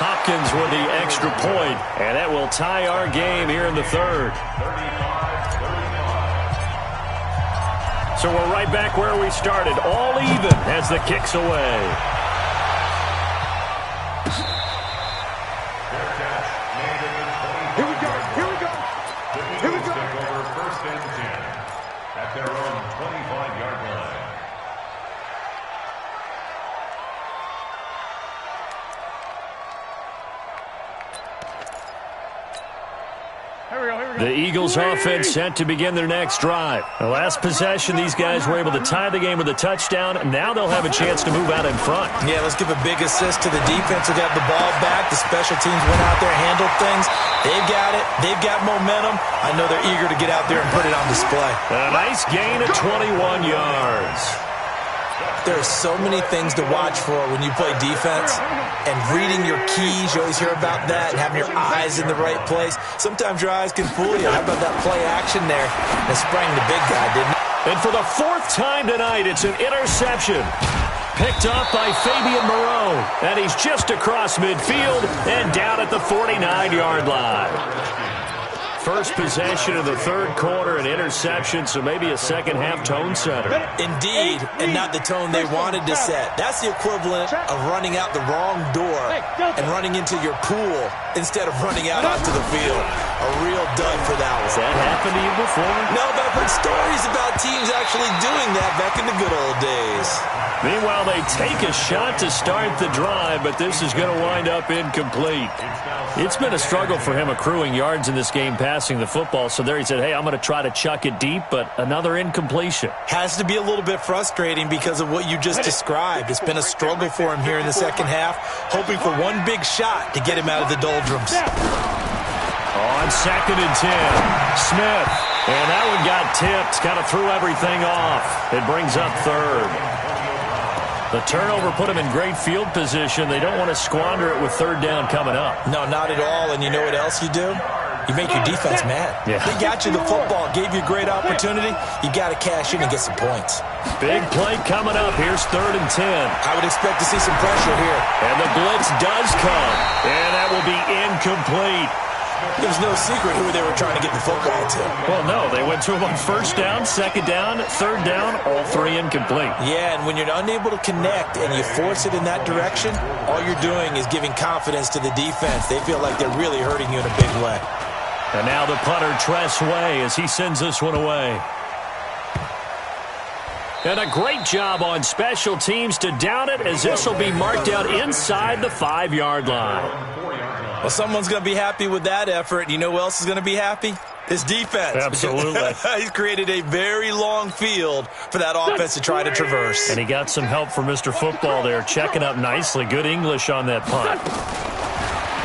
Hopkins with the extra point, and that will tie our game here in the 3rd. So we're right back where we started, all even as the kick's away. Here we go. Here we go. Take over 1st and 10 at their own 25-yard line. The Eagles offense set to begin their next drive. The last possession, these guys were able to tie the game with a touchdown. Now they'll have a chance to move out in front. Yeah, let's give a big assist to the defense who got the ball back. The special teams went out there, handled things. They've got it. They've got momentum. I know they're eager to get out there and put it on display. A nice gain of 21 yards. There are so many things to watch for when you play defense, and reading your keys, you always hear about that, and having your eyes in the right place. Sometimes your eyes can fool you. How about that play action there? That sprang the big guy, didn't it? And for the 4th time tonight, it's an interception. Picked up by Fabian Moreau, and he's just across midfield and down at the 49-yard line. First possession of the 3rd quarter, an interception, so maybe a second-half tone setter. Indeed, and not the tone they wanted to set. That's the equivalent of running out the wrong door and running into your pool instead of running out onto the field. A real dud for that one. Has that happened to you before? No, but I've heard stories about teams actually doing that back in the good old days. Meanwhile, they take a shot to start the drive, but this is going to wind up incomplete. It's been a struggle for him accruing yards in this game passing the football, so there he said, hey, I'm going to try to chuck it deep, but another incompletion. Has to be a little bit frustrating because of what you just described. It's been a struggle for him here in the second half, hoping for one big shot to get him out of the doldrums. On 2nd and 10, Smith. And that one got tipped, kind of threw everything off. It brings up 3rd. The turnover put them in great field position. They don't want to squander it with third down coming up. No, not at all. And you know what else you do? You make your defense mad. Yeah. They got you the football, gave you a great opportunity. You got to cash in and get some points. Big play coming up. Here's 3rd and 10. I would expect to see some pressure here. And the blitz does come. And that will be incomplete. It was no secret who they were trying to get the football to. Well, no. They went to him on 1st down, 2nd down, 3rd down, all 3 incomplete. Yeah, and when you're unable to connect and you force it in that direction, all you're doing is giving confidence to the defense. They feel like they're really hurting you in a big way. And now the punter, Tress Way, as he sends this one away. And a great job on special teams to down it, as this will be marked out inside the 5-yard line. Well, someone's going to be happy with that effort. You know who else is going to be happy? His defense. Absolutely. He's created a very long field for that offense to try to traverse. And he got some help from Mr. Football there, checking up nicely. Good English on that punt.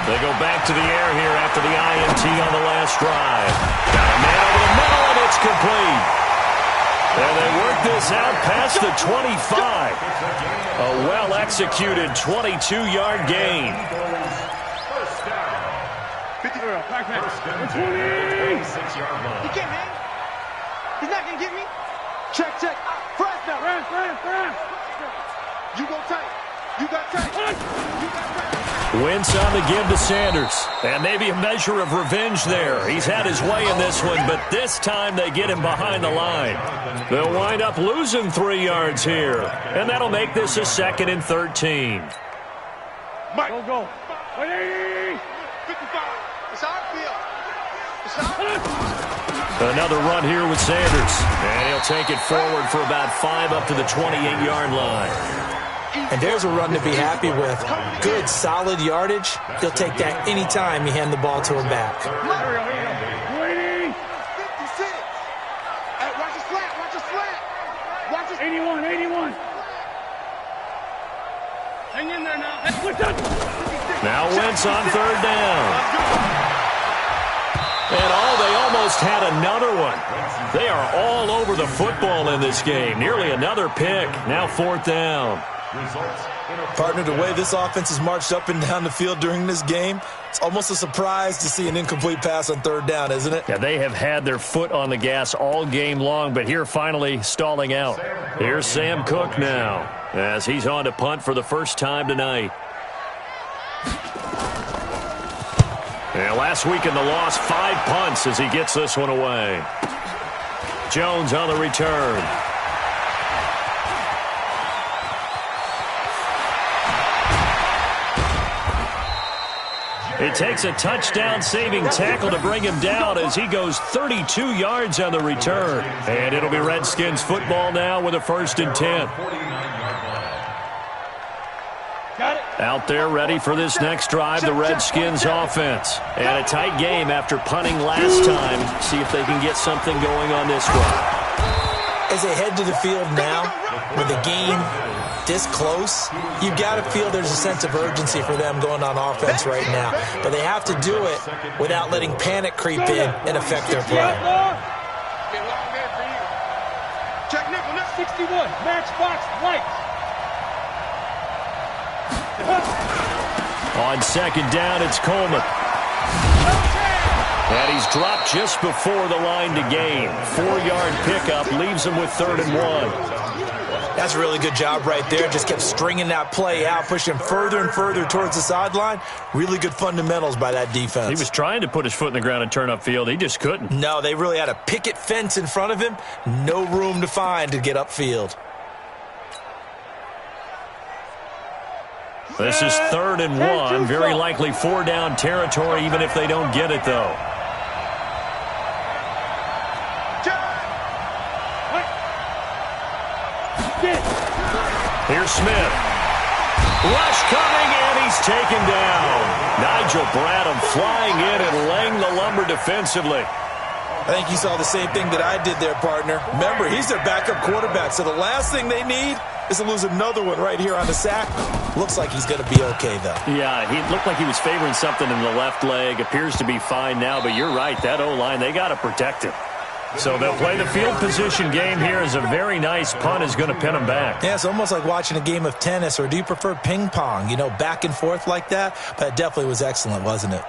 They go back to the air here after the INT on the last drive. Got a man over the middle, and it's complete. And they work this out past the 25. A well-executed 22-yard gain. He can't hang. He's not going to get me. Check. Press now. Press. You go tight. You got tight. You got tight. Wentz on the give to Sanders. And maybe a measure of revenge there. He's had his way in this one, but this time they get him behind the line. They'll wind up losing 3 yards here. And that'll make this a 2nd and 13. Mike. Go. 55. It's our field. It's our. Another run here with Sanders. And he'll take it forward for about 5 up to the 28-yard line. And there's a run to be happy with. Good, solid yardage. He'll take that any time you hand the ball to him back. 56. Hey, watch the slant. Watch the 81. Hang in there now. Now Wentz on 3rd down. And they almost had another one. They are all over the football in this game. Nearly another pick. Now 4th down. Partner, the way this offense has marched up and down the field during this game, it's almost a surprise to see an incomplete pass on 3rd down, isn't it? Yeah, they have had their foot on the gas all game long, but here finally stalling out. Here's Sam Cook now, as he's on to punt for the first time tonight. And last week in the loss, 5 punts as he gets this one away. Jones on the return. It takes a touchdown-saving tackle to bring him down as he goes 32 yards on the return. And it'll be Redskins football now with a 1st and 10. Out there ready for this next drive, the Redskins offense. And a tight game after punting last time. See if they can get something going on this drive. As they head to the field now, with the game this close, you've got to feel there's a sense of urgency for them going on offense right now. But they have to do it without letting panic creep in and affect their play. Check nickel, 61, matchbox, white. On 2nd down, it's Coleman. And he's dropped just before the line to gain. 4-yard pickup leaves him with 3rd and 1. That's a really good job right there. Just kept stringing that play out, pushing further and further towards the sideline. Really good fundamentals by that defense. He was trying to put his foot in the ground and turn upfield. He just couldn't. No, they really had a picket fence in front of him. No room to find to get upfield. This is 3rd and 1. Very likely 4-down territory, even if they don't get it, though. Here's Smith. Rush coming, and he's taken down. Nigel Bradham flying in and laying the lumber defensively. I think you saw the same thing that I did there, partner. Remember, he's their backup quarterback, so the last thing they need is to lose another one right here on the sack. Looks like he's going to be okay, though. Yeah, he looked like he was favoring something in the left leg. Appears to be fine now, but you're right. That O-line, they got to protect him. So they'll play the field position game here as a very nice punt is going to pin them back. Yeah, it's almost like watching a game of tennis, or do you prefer ping pong? You know, back and forth like that? But it definitely was excellent, wasn't it?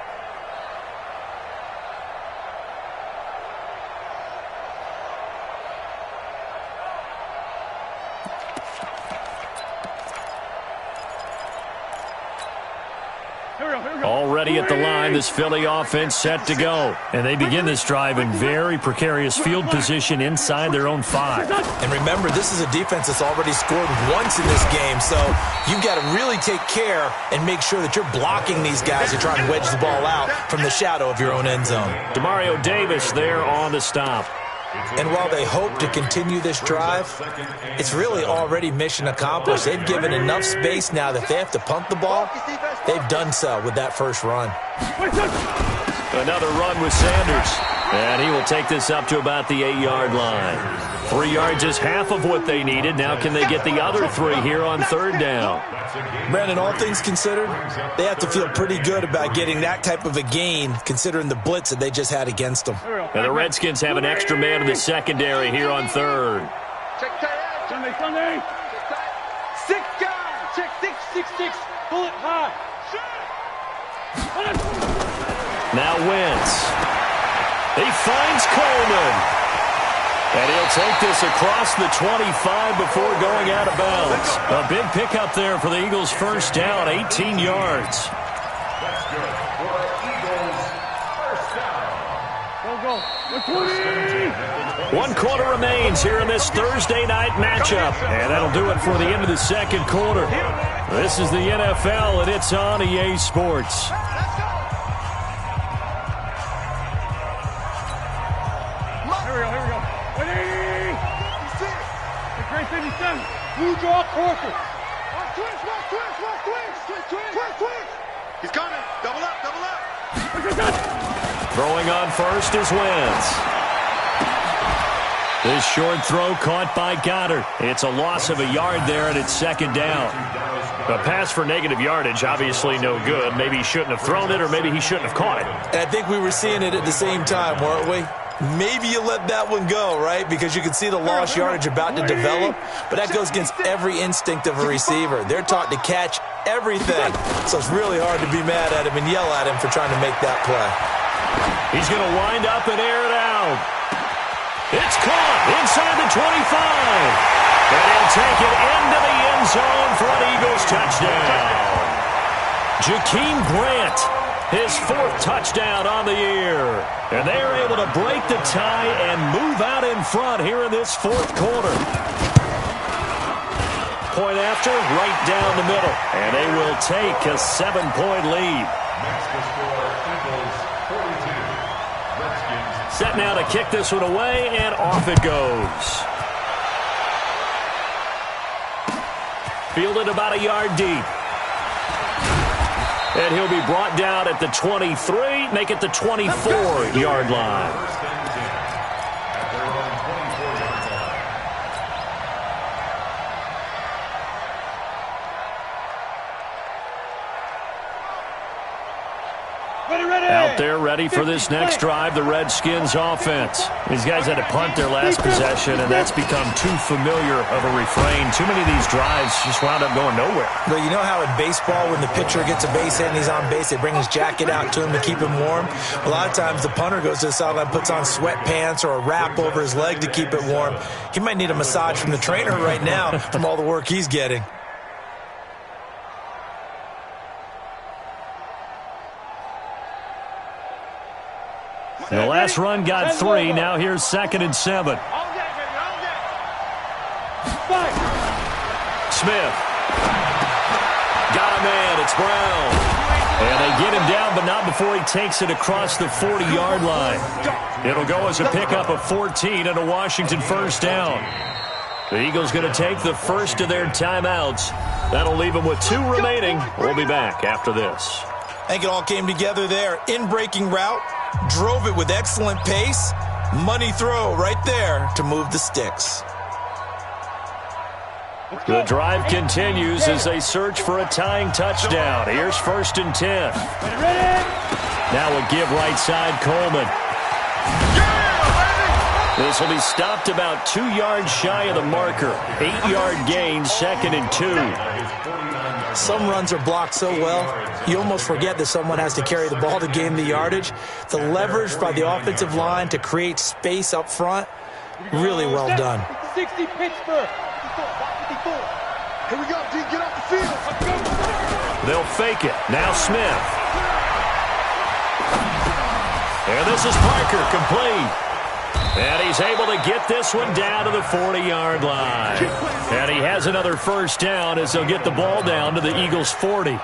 Already at the line, this Philly offense set to go. And they begin this drive in very precarious field position inside their own 5. And remember, this is a defense that's already scored once in this game, so you've got to really take care and make sure that you're blocking these guys to try and wedge the ball out from the shadow of your own end zone. Demario Davis there on the stop. And while they hope to continue this drive, it's really already mission accomplished. They've given enough space now that they have to punt the ball. They've done so with that first run. Another run with Sanders. And he will take this up to about the 8-yard line. 3 yards is half of what they needed. Now can they get the other 3 here on 3rd down? Brandon, all things considered, they have to feel pretty good about getting that type of a gain considering the blitz that they just had against them. And the Redskins have an extra man in the secondary here on 3rd. Check tight. Sunday. 6 guys. Check 6. Pull it high. Now Wentz. He finds Coleman. And he'll take this across the 25 before going out of bounds. A big pickup there for the Eagles' first down, 18 yards. That's good for Eagles first down. Go. 1 quarter remains here in this Thursday night matchup. And that'll do it for the end of the 2nd quarter. This is the NFL, and it's on EA Sports. Blue draw quarter. Twins. He's coming. Double up. Throwing on first is Wentz. This short throw caught by Goddard. It's a loss of a yard there, and it's 2nd down. A pass for negative yardage, obviously no good. Maybe he shouldn't have thrown it, or maybe he shouldn't have caught it. And I think we were seeing it at the same time, weren't we? Maybe you let that one go, right? Because you can see the lost yardage about to develop. But that goes against every instinct of a receiver. They're taught to catch everything. So it's really hard to be mad at him and yell at him for trying to make that play. He's going to wind up and air it out. It's caught inside the 25. And he'll take it into the end zone for an Eagles touchdown. Jakeem Grant, his 4th touchdown on the year. And they are able to break the tie and move out in front here in this 4th quarter. Point after, right down the middle. And they will take a 7-point lead. Next to score, Eagles 42. Redskins. Set now to kick this one away, and off it goes. Fielded about a yard deep. And he'll be brought down at the 23, make it the 24-yard line. First and 10 at their own 24-yard line. Out there ready for this next drive, the Redskins offense. These guys had to punt their last possession, and that's become too familiar of a refrain. Too many of these drives just wound up going nowhere. But you know how in baseball, when the pitcher gets a base hit and he's on base, they bring his jacket out to him to keep him warm? A lot of times the punter goes to the sideline, puts on sweatpants or a wrap over his leg to keep it warm. He might need a massage from the trainer right now from all the work he's getting. The last run got 3. Now here's 2nd and 7. Smith. Got a man. It's Brown. And they get him down, but not before he takes it across the 40-yard line. It'll go as a pickup of 14 and a Washington first down. The Eagles going to take the first of their timeouts. That'll leave them with 2 remaining. We'll be back after this. I think it all came together there. In-breaking route. Drove it with excellent pace. Money throw right there to move the sticks. The drive continues as they search for a tying touchdown. Here's 1st and 10. Now a give right side, Coleman. This will be stopped about 2 yards shy of the marker. 8-yard gain, 2nd and 2. Some runs are blocked so well, you almost forget that someone has to carry the ball to gain the yardage. The leverage by the offensive line to create space up front, really well done. 60 Pittsburgh. 54. Here we go, D. Get off the field. They'll fake it. Now Smith. And this is Parker, complete. And he's able to get this one down to the 40-yard line. And he has another first down as they'll get the ball down to the Eagles' 40.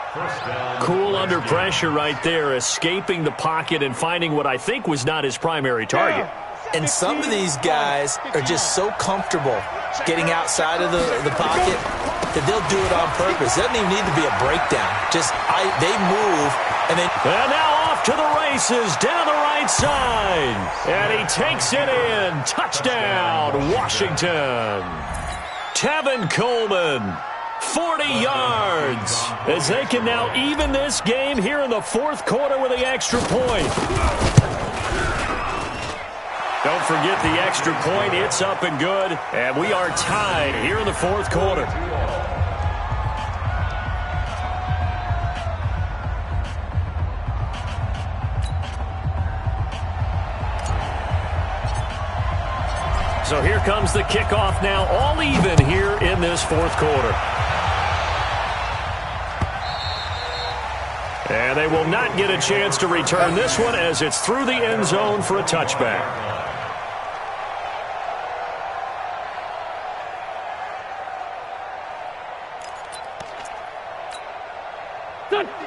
Cool under pressure right there, escaping the pocket and finding what I think was not his primary target. And some of these guys are just so comfortable getting outside of the pocket that they'll do it on purpose. It doesn't even need to be a breakdown. They move, and then... And now off to the races, down the right side. And he takes it in. Touchdown, Washington. Tevin Coleman, 40 yards. As they can now even this game here in the fourth quarter with the extra point. Don't forget the extra point. It's up and good. And we are tied here in the fourth quarter. So here comes the kickoff now, all even here in this fourth quarter. And they will not get a chance to return this one as it's through the end zone for a touchback.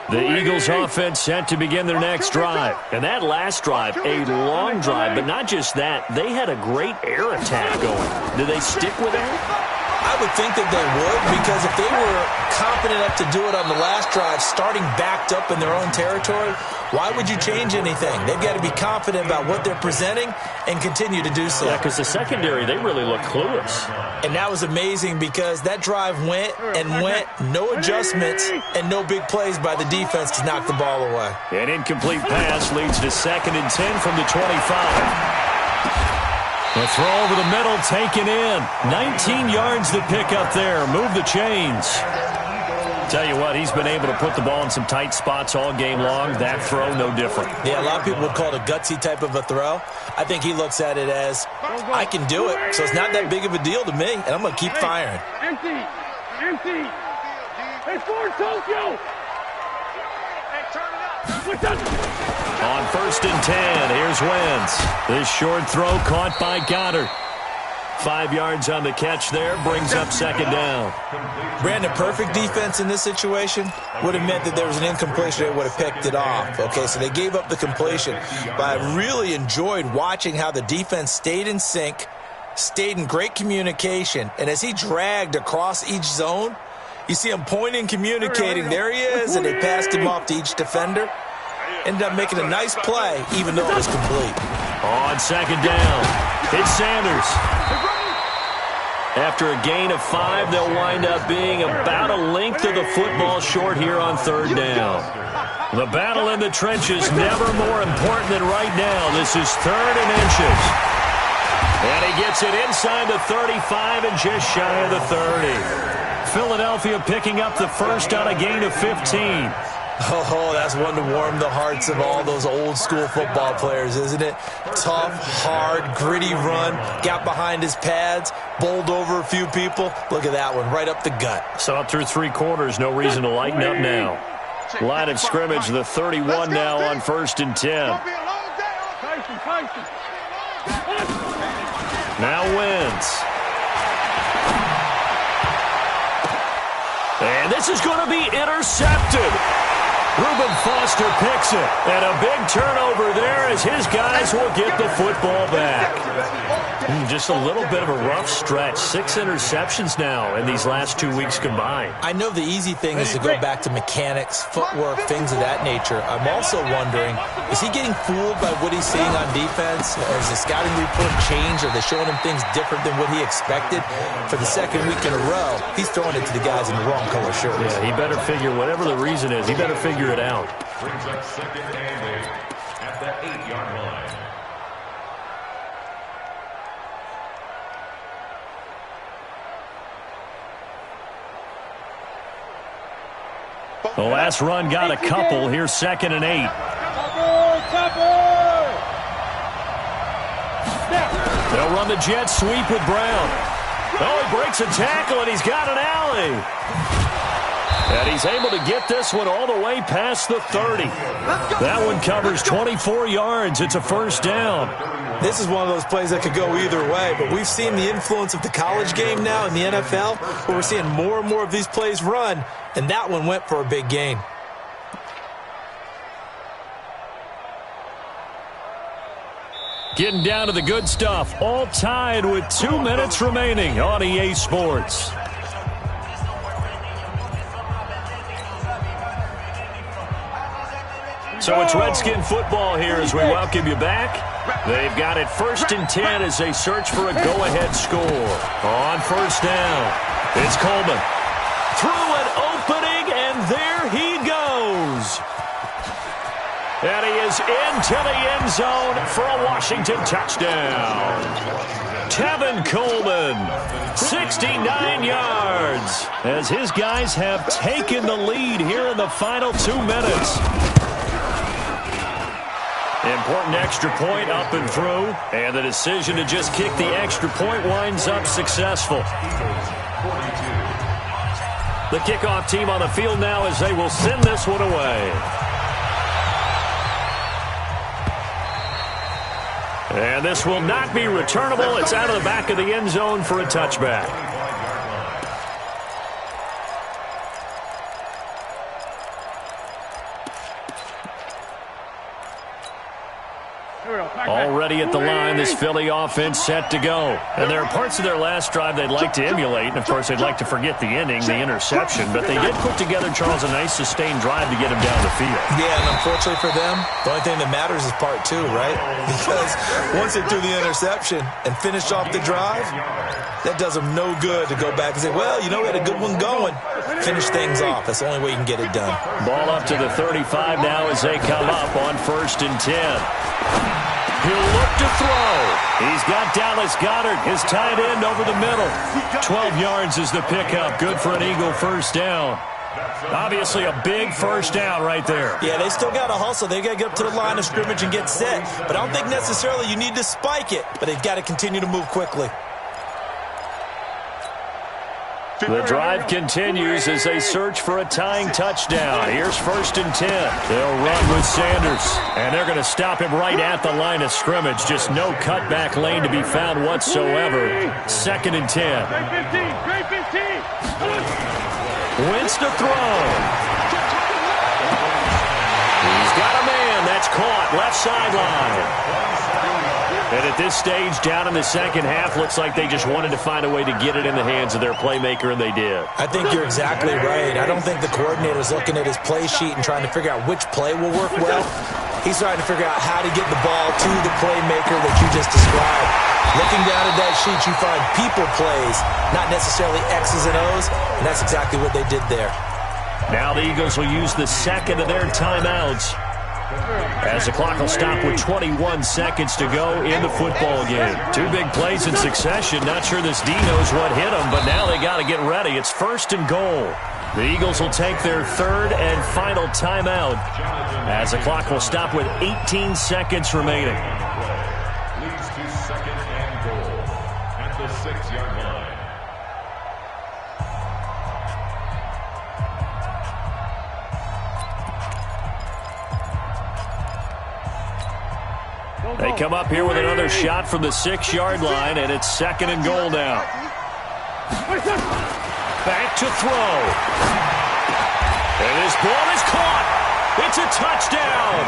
The Eagles offense set to begin their next drive. And that last drive, a long drive, but not just that. They had a great air attack going. Do they stick with that? I would think that they would, because if they were confident enough to do it on the last drive, starting backed up in their own territory, why would you change anything? They've got to be confident about what they're presenting and continue to do so. Yeah, because the secondary, they really look clueless. And that was amazing because that drive went and went, no adjustments and no big plays by the defense to knock the ball away. An incomplete pass leads to 2nd and 10 from the 25. The throw over the middle, taken in. 19 yards to pick up there. Move the chains. Tell you what, he's been able to put the ball in some tight spots all game long. That throw, no different. Yeah, a lot of people would call it a gutsy type of a throw. I think he looks at it as, I can do it, so it's not that big of a deal to me, and I'm going to keep firing. Empty. Hey, Ford Tokyo. Hey, turn it up. On 1st and 10, here's Wentz. This short throw caught by Goddard. 5 yards on the catch there, brings up 2nd down. Brandon, perfect defense in this situation would have meant that there was an incompletion. They would have picked it off. Okay, so they gave up the completion. But I really enjoyed watching how the defense stayed in sync, stayed in great communication, and as he dragged across each zone, you see him pointing, communicating. There he is, and they passed him off to each defender. Ended up making a nice play, even though it was complete. On 2nd down, it's Sanders. After a gain of 5, they'll wind up being about a length of the football short here on 3rd down. The battle in the trenches never more important than right now. This is 3rd and inches. And he gets it inside the 35 and just shy of the 30. Philadelphia picking up the first on a gain of 15. Oh, that's one to warm the hearts of all those old-school football players, isn't it? Tough, hard, gritty run, got behind his pads, bowled over a few people. Look at that one, right up the gut. So up through 3 quarters, no reason to lighten up now. Line of scrimmage, the 31 now on 1st and 10. Now Wentz. And this is going to be intercepted. Reuben Foster picks it, and a big turnover there as his guys will get the football back. Just a little bit of a rough stretch. 6 interceptions now in these last 2 weeks combined. I know the easy thing is to go back to mechanics, footwork, things of that nature. I'm also wondering, is he getting fooled by what he's seeing on defense? Has the scouting report changed? Are they showing him things different than what he expected? For the 2nd week in a row, he's throwing it to the guys in the wrong color shirts. Yeah, he better figure, whatever the reason is, he better figure it out. Brings up 2nd and 8 at the 8-yard line. The last run got a couple. Here's 2nd and 8. They'll run the jet sweep with Brown. Oh, he breaks a tackle, and he's got an alley. And he's able to get this one all the way past the 30. That one covers 24 yards. It's a first down. This is one of those plays that could go either way, but we've seen the influence of the college game now in the NFL, where we're seeing more and more of these plays run, and that one went for a big gain. Getting down to the good stuff, all tied with 2 minutes remaining on EA Sports. So it's Redskin football here as we welcome you back. They've got it 1st and 10 as they search for a go-ahead score. On first down, it's Coleman. Through an opening, and there he goes. And he is into the end zone for a Washington touchdown. Tevin Coleman, 69 yards, as his guys have taken the lead here in the final 2 minutes. Important extra point up and through, and the decision to just kick the extra point winds up successful. The kickoff team on the field now as they will send this one away. And this will not be returnable. It's out of the back of the end zone for a touchback. Already at the line, this Philly offense set to go. And there are parts of their last drive they'd like to emulate. And, of course, they'd like to forget the ending, the interception. But they did put together, Charles, a nice sustained drive to get him down the field. Yeah, and unfortunately for them, the only thing that matters is part 2, right? Because once they threw the interception and finished off the drive, that does them no good to go back and say, well, you know, we had a good one going. Finish things off. That's the only way you can get it done. Ball up to the 35 now as they come up on 1st and 10. He'll look to throw. He's got Dallas Goedert, his tight end, over the middle. 12 yards is the pickup. Good for an Eagle first down. Obviously a big first down right there. Yeah, they still got to hustle. They got to get up to the line of scrimmage and get set. But I don't think necessarily you need to spike it. But they've got to continue to move quickly. The drive continues as they search for a tying touchdown. Here's 1st and 10. They'll run with Sanders, and they're going to stop him right at the line of scrimmage. Just no cutback lane to be found whatsoever. 2nd and 10. Wentz to throw. He's got a man. That's caught. Left sideline. And at this stage, down in the second half, looks like they just wanted to find a way to get it in the hands of their playmaker, and they did. I think you're exactly right. I don't think the coordinator's looking at his play sheet and trying to figure out which play will work well. He's trying to figure out how to get the ball to the playmaker that you just described. Looking down at that sheet, you find people plays, not necessarily X's and O's, and that's exactly what they did there. Now the Eagles will use the second of their timeouts, as the clock will stop with 21 seconds to go in the football game. 2 big plays in succession. Not sure this D knows what hit them, but now they got to get ready. It's 1st and goal. The Eagles will take their 3rd and final timeout as the clock will stop with 18 seconds remaining. Leads to 2nd and goal at the 6-yard line. They come up here with another shot from the 6-yard line, and it's 2nd and goal now. Back to throw. And this ball is caught. It's a touchdown.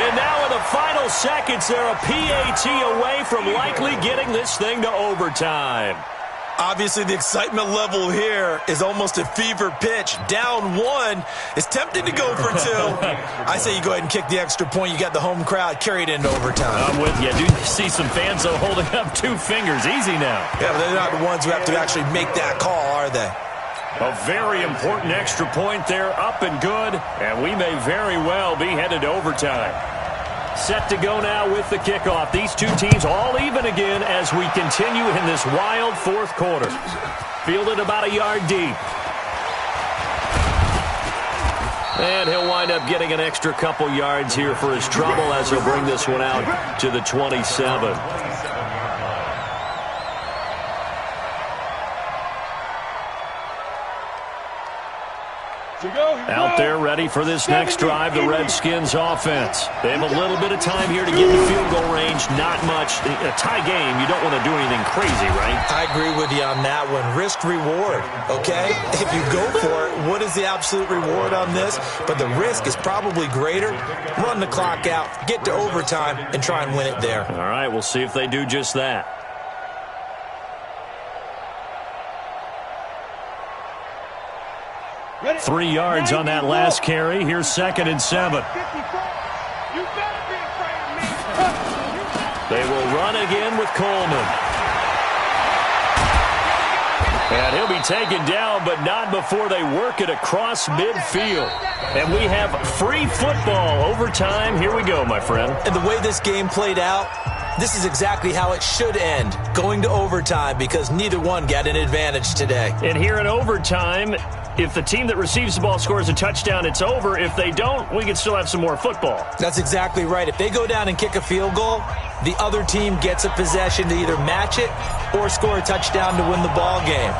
And now in the final seconds, they're a PAT away from likely getting this thing to overtime. Obviously, the excitement level here is almost a fever pitch. Down 1. It's tempting to go for 2. I say you go ahead and kick the extra point. You got the home crowd carried into overtime. I'm with you. I do see some fans, though, holding up 2 fingers. Easy now. Yeah, but they're not the ones who have to actually make that call, are they? A very important extra point there, up and good, and we may very well be headed to overtime. Set to go now with the kickoff. These 2 teams all even again as we continue in this wild 4th quarter. Fielded about a yard deep. And he'll wind up getting an extra couple yards here for his trouble as he'll bring this one out to the 27. Out there ready for this next drive, the Redskins offense. They have a little bit of time here to get in field goal range. Not much. A tie game, you don't want to do anything crazy, right? I agree with you on that one. Risk-reward, okay? If you go for it, what is the absolute reward on this? But the risk is probably greater. Run the clock out, get to overtime, and try and win it there. All right, we'll see if they do just that. 3 yards on that last carry. Here's 2nd and 7. They will run again with Coleman. And he'll be taken down, but not before they work it across midfield. And we have free football. Overtime. Here we go, my friend. And the way this game played out, this is exactly how it should end, going to overtime, because neither one got an advantage today. And here in overtime, if the team that receives the ball scores a touchdown, it's over. If they don't, we can still have some more football. That's exactly right. If they go down and kick a field goal, the other team gets a possession to either match it or score a touchdown to win the ball game.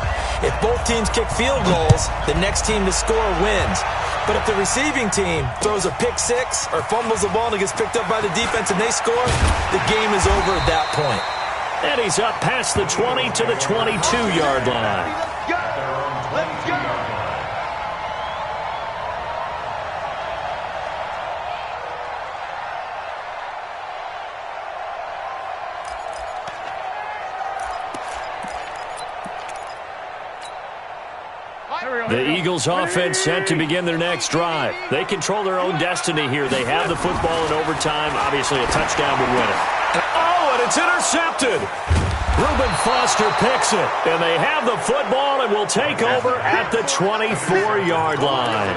If both teams kick field goals, the next team to score wins. But if the receiving team throws a pick six or fumbles the ball and it gets picked up by the defense and they score, the game is over at that point. And he's up past the 20 to the 22-yard line. Let's go! Let's go! The Eagles offense set to begin their next drive. They control their own destiny here. They have the football in overtime. Obviously, a touchdown would win it. Oh, and it's intercepted. Reuben Foster picks it. And they have the football and will take over at the 24-yard line.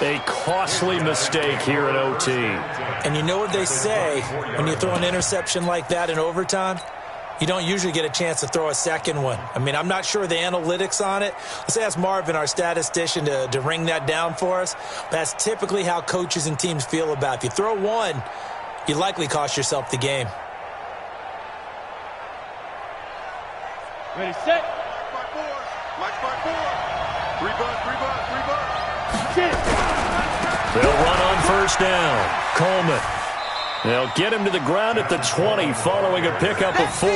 A costly mistake here in OT. And you know what they say when you throw an interception like that in overtime? You don't usually get a chance to throw a second one. I mean, I'm not sure the analytics on it. Let's ask Marvin, our statistician, to ring that down for us. That's typically how coaches and teams feel about it. If you throw one, you likely cost yourself the game. Ready, set. Mike 5-4. 3 bucks. They'll run on first down. Coleman. They'll get him to the ground at the 20 following a pickup of 4.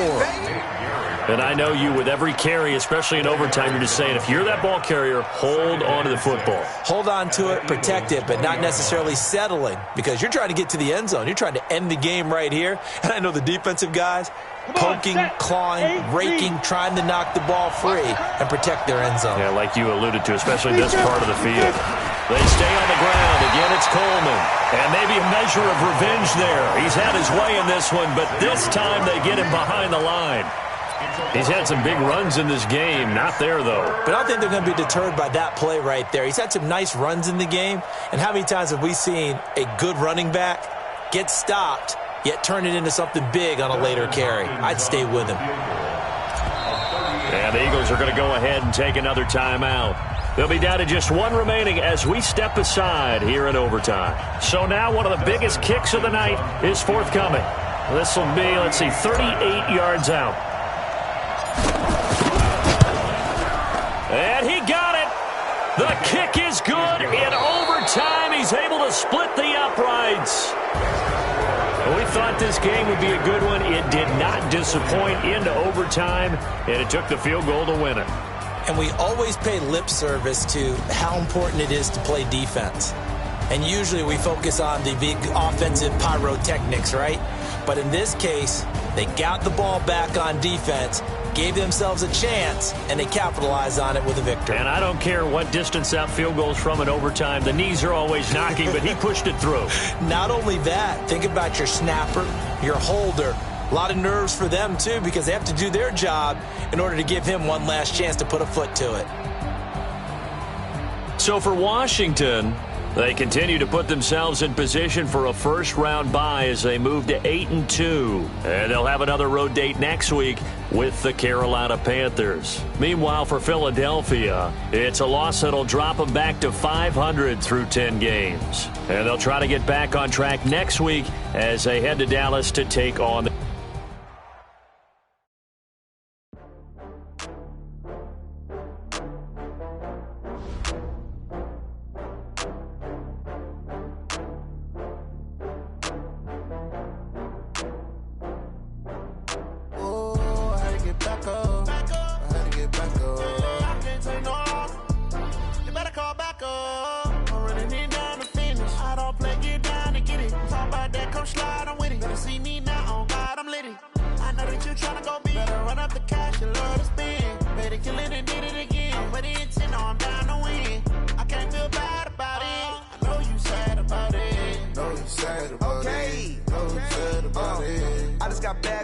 And I know you, with every carry, especially in overtime, you're just saying, if you're that ball carrier, hold on to the football. Hold on to it, protect it, but not necessarily settling, because you're trying to get to the end zone. You're trying to end the game right here. And I know the defensive guys poking, clawing, raking, trying to knock the ball free and protect their end zone. Yeah, like you alluded to, especially this part of the field. They stay on the ground. Again, it's Coleman. And maybe a measure of revenge there. He's had his way in this one, but this time they get him behind the line. He's had some big runs in this game. Not there, though. But I don't think they're going to be deterred by that play right there. He's had some nice runs in the game. And how many times have we seen a good running back get stopped, yet turn it into something big on a later carry? I'd stay with him. And the Eagles are going to go ahead and take another timeout. They'll be down to just one remaining as we step aside here in overtime. So now one of the biggest kicks of the night is forthcoming. This will be, 38 yards out. And he got it. The kick is good. In overtime, he's able to split the uprights. We thought this game would be a good one. It did not disappoint into overtime, and it took the field goal to win it. And we always pay lip service to how important it is to play defense. And usually we focus on the big offensive pyrotechnics, right? But in this case, they got the ball back on defense, gave themselves a chance, and they capitalized on it with a victory. And I don't care what distance that field goes from in overtime. The knees are always knocking, but he pushed it through. Not only that, think about your snapper, your holder. A lot of nerves for them, too, because they have to do their job in order to give him one last chance to put a foot to it. So for Washington, They continue to put themselves in position for a first-round bye as they move to 8-2. And they'll have another road date next week with the Carolina Panthers. Meanwhile, for Philadelphia, it's a loss that'll drop them back to 500 through 10 games. And they'll try to get back on track next week as they head to Dallas to take on the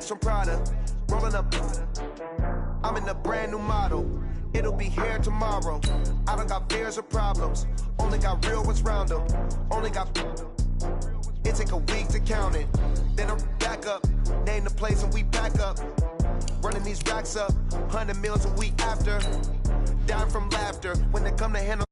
from Prada, rolling up. I'm in a brand new model. It'll be here tomorrow. I don't got fears or problems. Only got real ones round them. Only got. It take a week to count it. Then I'm back up. Name the place and we pack up. Running these racks up. 100 meals a week after. Down from laughter when they come to handle.